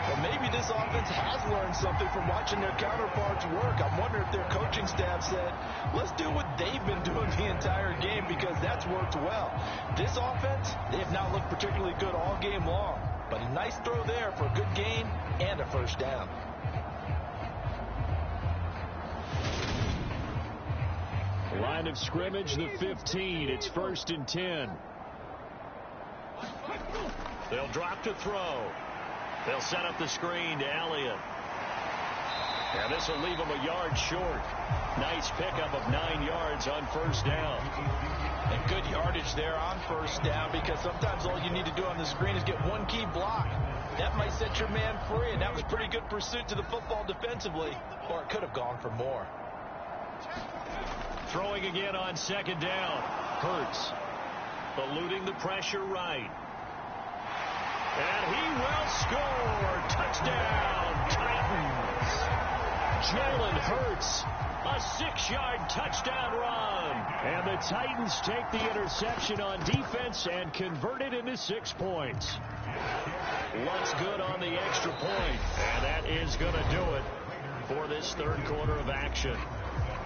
Well, maybe this offense has learned something from watching their counterparts work. I'm wondering if their coaching staff said, let's do what they've been doing the entire game, because that's worked well. This offense, they have not looked particularly good all game long. But a nice throw there for a good gain and a first down. Line of scrimmage, the 15. It's 1st and 10. They'll drop to throw. They'll set up the screen to Elliott. And this will leave him a yard short. Nice pickup of 9 yards on first down. And good yardage there on first down, because sometimes all you need to do on the screen is get one key block. That might set your man free, and that was pretty good pursuit to the football defensively, or it could have gone for more. Throwing again on 2nd down. Hurts eluding the pressure right. And he will score. Touchdown, Titans. Jalen Hurts, a 6-yard touchdown run. And the Titans take the interception on defense and convert it into 6 points. What's good on the extra point? And that is going to do it for this 3rd quarter of action.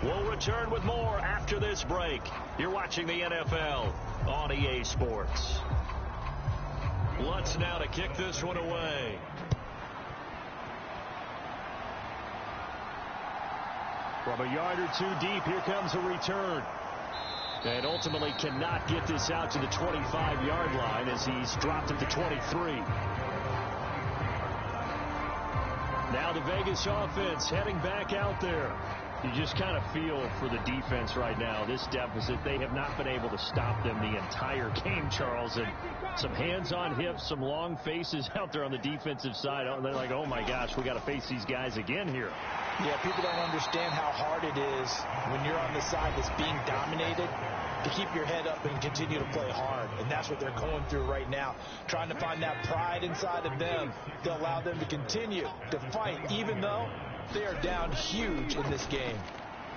We'll return with more after this break. You're watching the NFL on EA Sports. Lutz now to kick this one away. From a yard or 2 deep, here comes a return. And ultimately cannot get this out to the 25-yard line as he's dropped at the 23. Now the Vegas offense heading back out there. You just kind of feel for the defense right now. This deficit, they have not been able to stop them the entire game, Charles. And some hands on hips, some long faces out there on the defensive side. They're like, oh, my gosh, we got to face these guys again here. Yeah, people don't understand how hard it is when you're on the side that's being dominated to keep your head up and continue to play hard. And that's what they're going through right now, trying to find that pride inside of them to allow them to continue to fight, even though they are down huge in this game.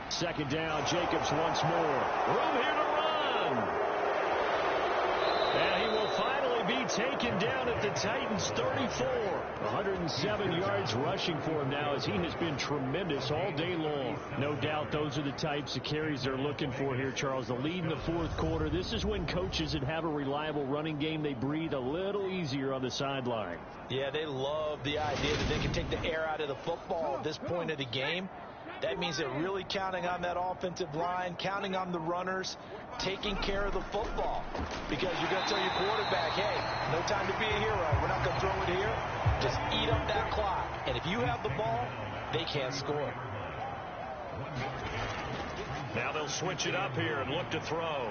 2nd down, Jacobs once more. Room here to run. And he will finally be taken down at the Titans' 34. 107 yards rushing for him now, as he has been tremendous all day long. No doubt those are the types of carries they're looking for here, Charles. The lead in the 4th quarter. This is when coaches that have a reliable running game, they breathe a little easier on the sideline. Yeah, they love the idea that they can take the air out of the football at this point of the game. That means they're really counting on that offensive line, counting on the runners, taking care of the football. Because you're going to tell your quarterback, hey, no time to be a hero. We're not going to throw it here. Just eat up that clock. And if you have the ball, they can't score. Now they'll switch it up here and look to throw.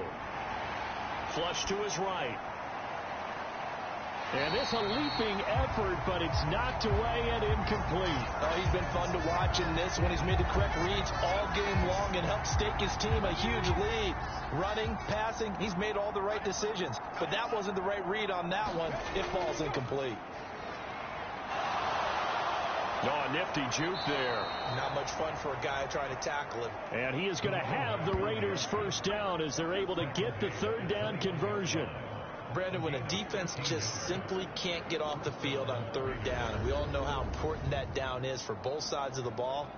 Flush to his right. And it's a leaping effort, but it's knocked away and incomplete. He's been fun to watch in this one. He's made the correct reads all game long and helped stake his team a huge lead. Running, passing, he's made all the right decisions. But that wasn't the right read on that one. It falls incomplete. Oh, nifty juke there. Not much fun for a guy trying to tackle him. And he is going to have the Raiders' first down as they're able to get the 3rd down conversion. Brandon, when a defense just simply can't get off the field on 3rd down, and we all know how important that down is for both sides of the ball,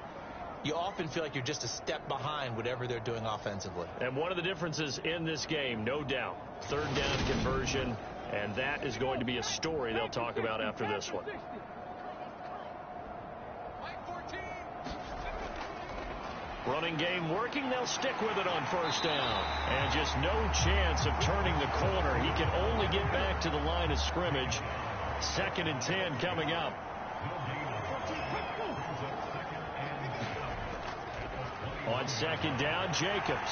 you often feel like you're just a step behind whatever they're doing offensively. And one of the differences in this game, no doubt, 3rd down conversion, and that is going to be a story they'll talk about after this one. Running game working. They'll stick with it on first down. And just no chance of turning the corner. He can only get back to the line of scrimmage. 2nd and 10 coming up. On 2nd down, Jacobs.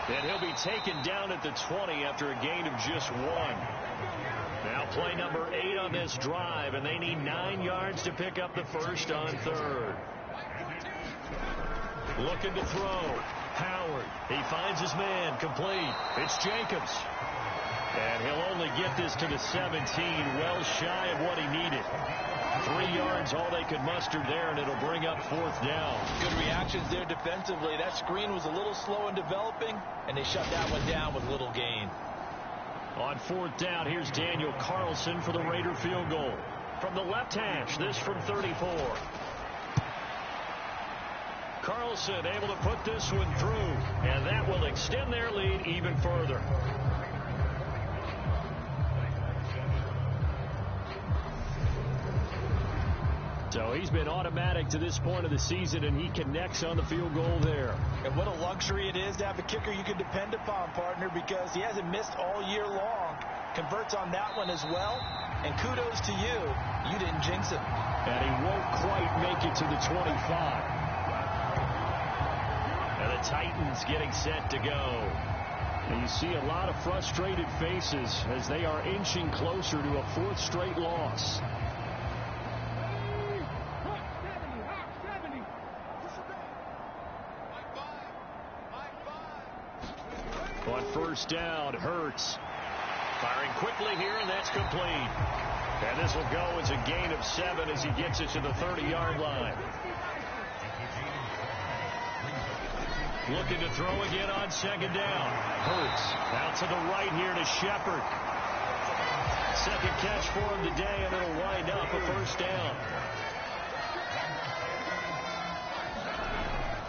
And he'll be taken down at the 20 after a gain of just 1. Now play number 8 on this drive, and they need 9 yards to pick up the first on 3rd. Looking to throw. Howard. He finds his man. Complete. It's Jacobs. And he'll only get this to the 17, well shy of what he needed. 3 yards, all they could muster there, and it'll bring up 4th down. Good reactions there defensively. That screen was a little slow in developing, and they shut that one down with little gain. On 4th down, here's Daniel Carlson for the Raider field goal. From the left hash, this from 34. Carlson able to put this one through, and that will extend their lead even further. So he's been automatic to this point of the season, and he connects on the field goal there. And what a luxury it is to have a kicker you can depend upon, partner, because he hasn't missed all year long. Converts on that one as well, and kudos to you. You didn't jinx it. And he won't quite make it to the 25. And the Titans getting set to go. And you see a lot of frustrated faces as they are inching closer to a 4th straight loss. On first down, Hurts. Firing quickly here, and that's complete. And this will go as a gain of 7 as he gets it to the 30-yard line. Looking to throw again on 2nd down. Hurts out to the right here to Shepard. 2nd catch for him today, and it'll wind up a first down.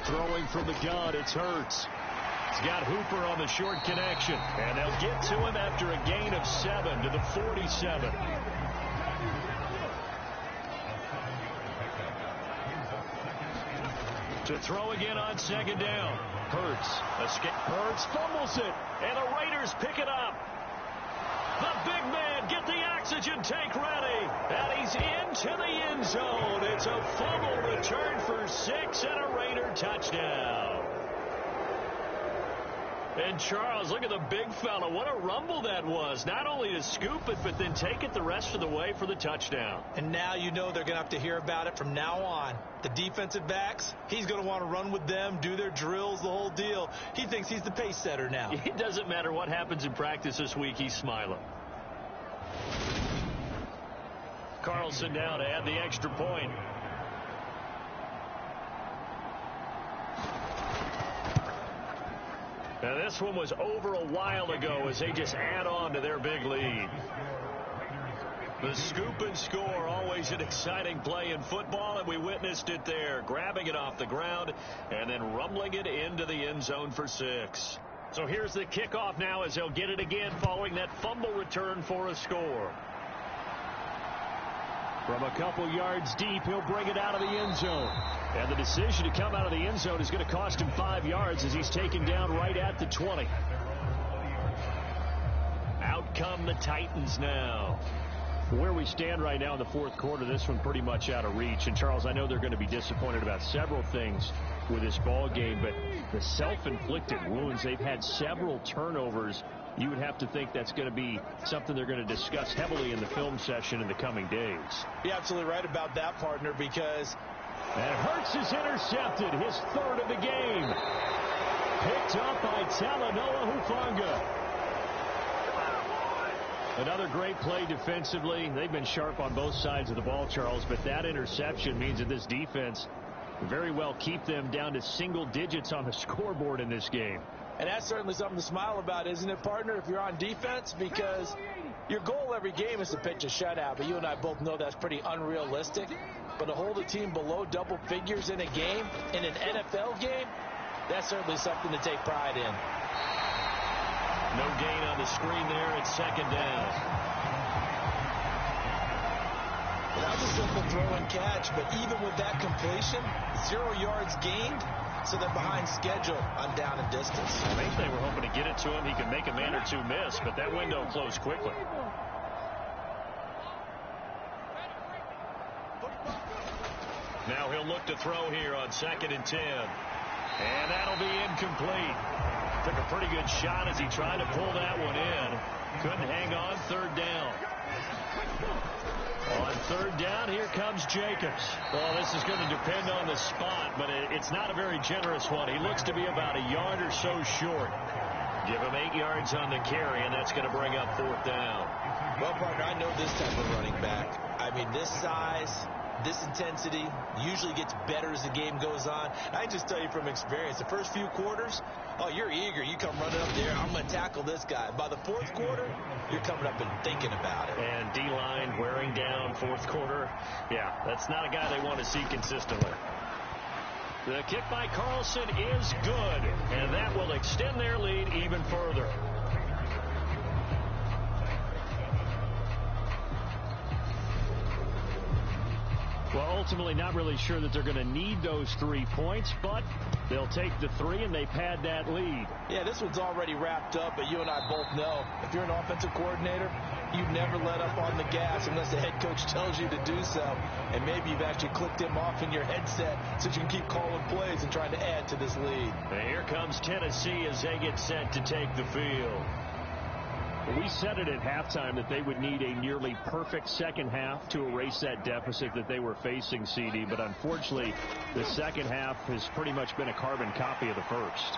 Throwing from the gun, it's Hurts. He's got Hooper on the short connection, and they'll get to him after a gain of 7 to the 47. To throw again on 2nd down. Hurts. Hurts fumbles it, and the Raiders pick it up. The big man, get the oxygen tank ready, and he's into the end zone. It's a fumble return for 6 and a Raider touchdown. And Charles, look at the big fella. What a rumble that was. Not only to scoop it, but then take it the rest of the way for the touchdown. And now you know they're going to have to hear about it from now on. The defensive backs, he's going to want to run with them, do their drills, the whole deal. He thinks he's the pace setter now. It doesn't matter what happens in practice this week. He's smiling. Carlson now to add the extra point. Now this one was over a while ago as they just add on to their big lead. The scoop and score, always an exciting play in football, and we witnessed it there, grabbing it off the ground and then rumbling it into the end zone for 6. So here's the kickoff now as they'll get it again following that fumble return for a score. From a couple yards deep, he'll bring it out of the end zone. And the decision to come out of the end zone is going to cost him 5 yards as he's taken down right at the 20. Out come the Titans now. Where we stand right now in the 4th quarter, this one pretty much out of reach. And, Charles, I know they're going to be disappointed about several things with this ball game, but the self-inflicted wounds, they've had several turnovers. You would have to think that's going to be something they're going to discuss heavily in the film session in the coming days. You're absolutely right about that, partner, because... And Hurts is intercepted, his 3rd of the game. Picked up by Talanoa Hufanga. Another great play defensively. They've been sharp on both sides of the ball, Charles, but that interception means that this defense very well keep them down to single digits on the scoreboard in this game. And that's certainly something to smile about, isn't it, partner, if you're on defense? Because your goal every game is to pitch a shutout, but you and I both know that's pretty unrealistic. But to hold a team below double figures in a game, in an NFL game, that's certainly something to take pride in. No gain on the screen there. It's 2nd down. That was a simple throw and catch, but even with that completion, 0 yards gained, so they're behind schedule on down and distance. I think they were hoping to get it to him. He could make a man or two miss, but that window closed quickly. Now he'll look to throw here on 2nd and 10. And that'll be incomplete. Took a pretty good shot as he tried to pull that one in. Couldn't hang on. 3rd down. On 3rd down, here comes Jacobs. Well, this is going to depend on the spot, but it's not a very generous one. He looks to be about a yard or so short. Give him 8 yards on the carry, and that's going to bring up 4th down. Well, partner, I know this type of running back. I mean, this size, this intensity usually gets better as the game goes on. I just tell you from experience, the first few quarters, oh, you're eager. You come running up there, I'm going to tackle this guy. By the 4th quarter, you're coming up and thinking about it. And D-line wearing down 4th quarter. Yeah, that's not a guy they want to see consistently. The kick by Carlson is good, and that will extend their lead even further. Well, ultimately, not really sure that they're going to need those 3 points, but they'll take the 3 and they pad that lead. Yeah, this one's already wrapped up, but you and I both know if you're an offensive coordinator, you never let up on the gas unless the head coach tells you to do so. And maybe you've actually clicked him off in your headset so you can keep calling plays and trying to add to this lead. And here comes Tennessee as they get set to take the field. We said it at halftime that they would need a nearly perfect second half to erase that deficit that they were facing, CD. But unfortunately, the second half has pretty much been a carbon copy of the first.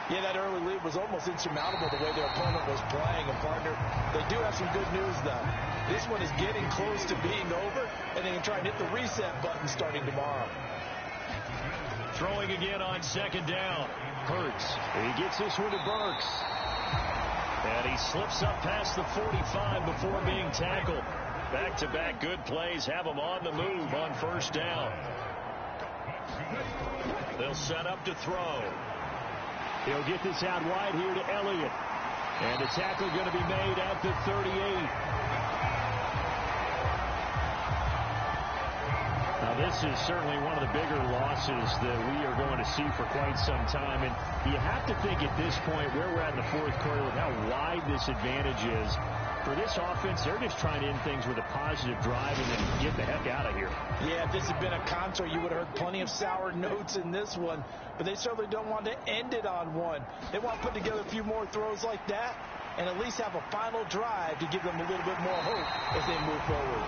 Yeah, that early lead was almost insurmountable the way their opponent was playing. And, partner, they do have some good news, though. This one is getting close to being over, and they can try and hit the reset button starting tomorrow. Throwing again on 2nd down. Hurts. He gets this one to Burks. And he slips up past the 45 before being tackled. Back-to-back good plays have him on the move on 1st down. They'll set up to throw. He'll get this out wide here to Elliott. And the tackle going to be made at the 38. Now, this is certainly one of the bigger losses that we are going to see for quite some time. And you have to think at this point, where we're at in the 4th quarter, with how wide this advantage is, for this offense, they're just trying to end things with a positive drive and then get the heck out of here. Yeah, if this had been a concert, you would have heard plenty of sour notes in this one. But they certainly don't want to end it on one. They want to put together a few more throws like that and at least have a final drive to give them a little bit more hope as they move forward.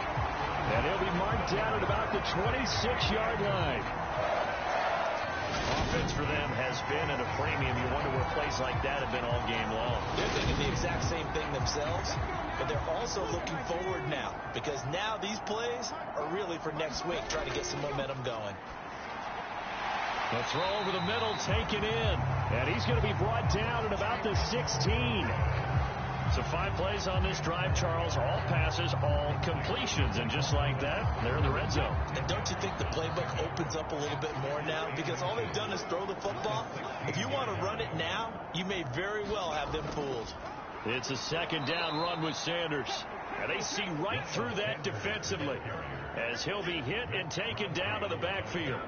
And he'll be marked down at about the 26-yard line. Offense for them has been at a premium. You wonder where plays like that have been all game long. They're thinking the exact same thing themselves, but they're also looking forward now because now these plays are really for next week, trying to get some momentum going. The throw over the middle, taken in. And he's going to be brought down at about the 16. So 5 plays on this drive, Charles. All passes, all completions. And just like that, they're in the red zone. And don't you think the playbook opens up a little bit more now? Because all they've done is throw the football. If you want to run it now, you may very well have them fooled. It's a 2nd down run with Sanders. And they see right through that defensively as he'll be hit and taken down to the backfield.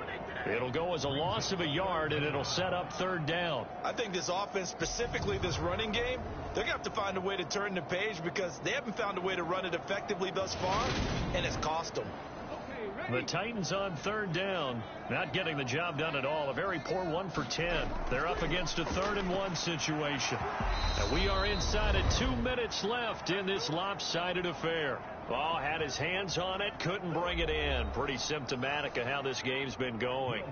It'll go as a loss of a yard, and it'll set up 3rd down. I think this offense, specifically this running game, they're going to have to find a way to turn the page because they haven't found a way to run it effectively thus far, and it's cost them. The Titans on 3rd down, not getting the job done at all. A very poor 1 for 10. They're up against a 3rd and 1 situation. And we are inside of 2 minutes left in this lopsided affair. Ball had his hands on it, couldn't bring it in. Pretty symptomatic of how this game's been going.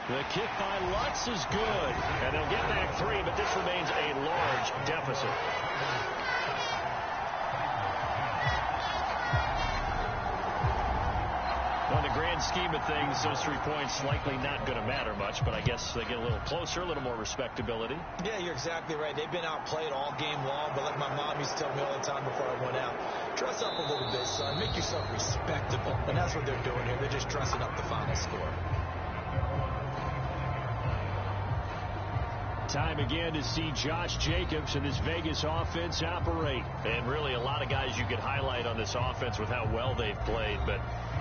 The kick by Lutz is good. And they'll get back 3, but this remains a large deficit. On the grand scheme of things, those 3 points likely not going to matter much, but I guess they get a little closer, a little more respectability. Yeah, you're exactly right. They've been outplayed all game long, but like my mom used to tell me all the time before I went out, dress up a little bit, son. Make yourself respectable. And that's what they're doing here. They're just dressing up the final score. Time again to see Josh Jacobs and this Vegas offense operate. And really a lot of guys you could highlight on this offense with how well they've played, but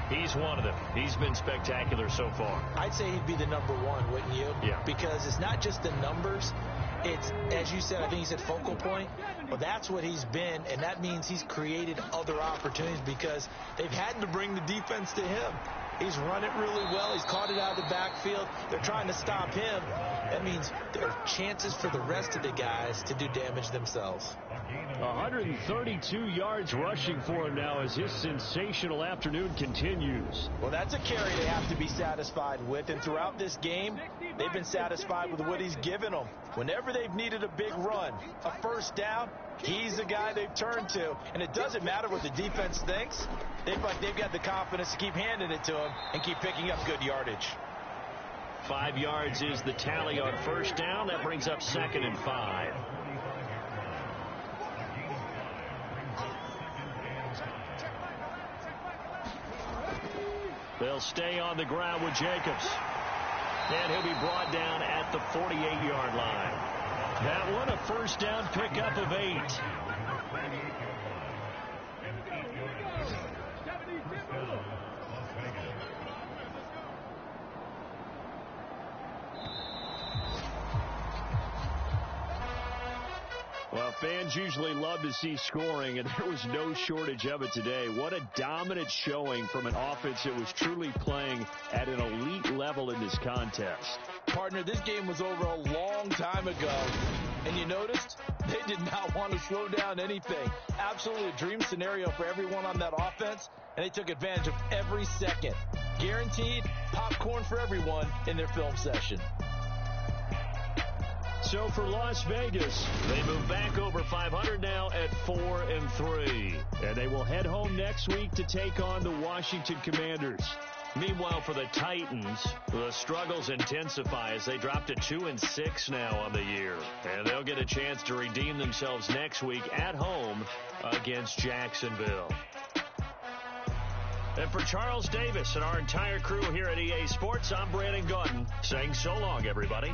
he's one of them. He's been spectacular so far. I'd say he'd be the number one, wouldn't you? Yeah. Because it's not just the numbers. It's, as you said, I think you said focal point. Well, that's what he's been, and that means he's created other opportunities because they've had to bring the defense to him. He's run it really well. He's caught it out of the backfield. They're trying to stop him. That means there are chances for the rest of the guys to do damage themselves. 132 yards rushing for him now as his sensational afternoon continues. Well, that's a carry they have to be satisfied with. And throughout this game, they've been satisfied with what he's given them. Whenever they've needed a big run, a first down, he's the guy they've turned to. And it doesn't matter what the defense thinks. They've got the confidence to keep handing it to him and keep picking up good yardage. 5 yards is the tally on first down. That brings up 2nd and 5. They'll stay on the ground with Jacobs. And he'll be brought down at the 48-yard line. That one a first down pickup of 8. Well, fans usually love to see scoring, and there was no shortage of it today. What a dominant showing from an offense that was truly playing at an elite level in this contest. Partner, this game was over a long time ago, and you noticed they did not want to slow down anything. Absolutely a dream scenario for everyone on that offense, and they took advantage of every second. Guaranteed popcorn for everyone in their film session. So for Las Vegas, they move back over 500 now at 4-3. And they will head home next week to take on the Washington Commanders. Meanwhile, for the Titans, the struggles intensify as they drop to 2-6 now on the year. And they'll get a chance to redeem themselves next week at home against Jacksonville. And for Charles Davis and our entire crew here at EA Sports, I'm Brandon Gaudin saying so long, everybody.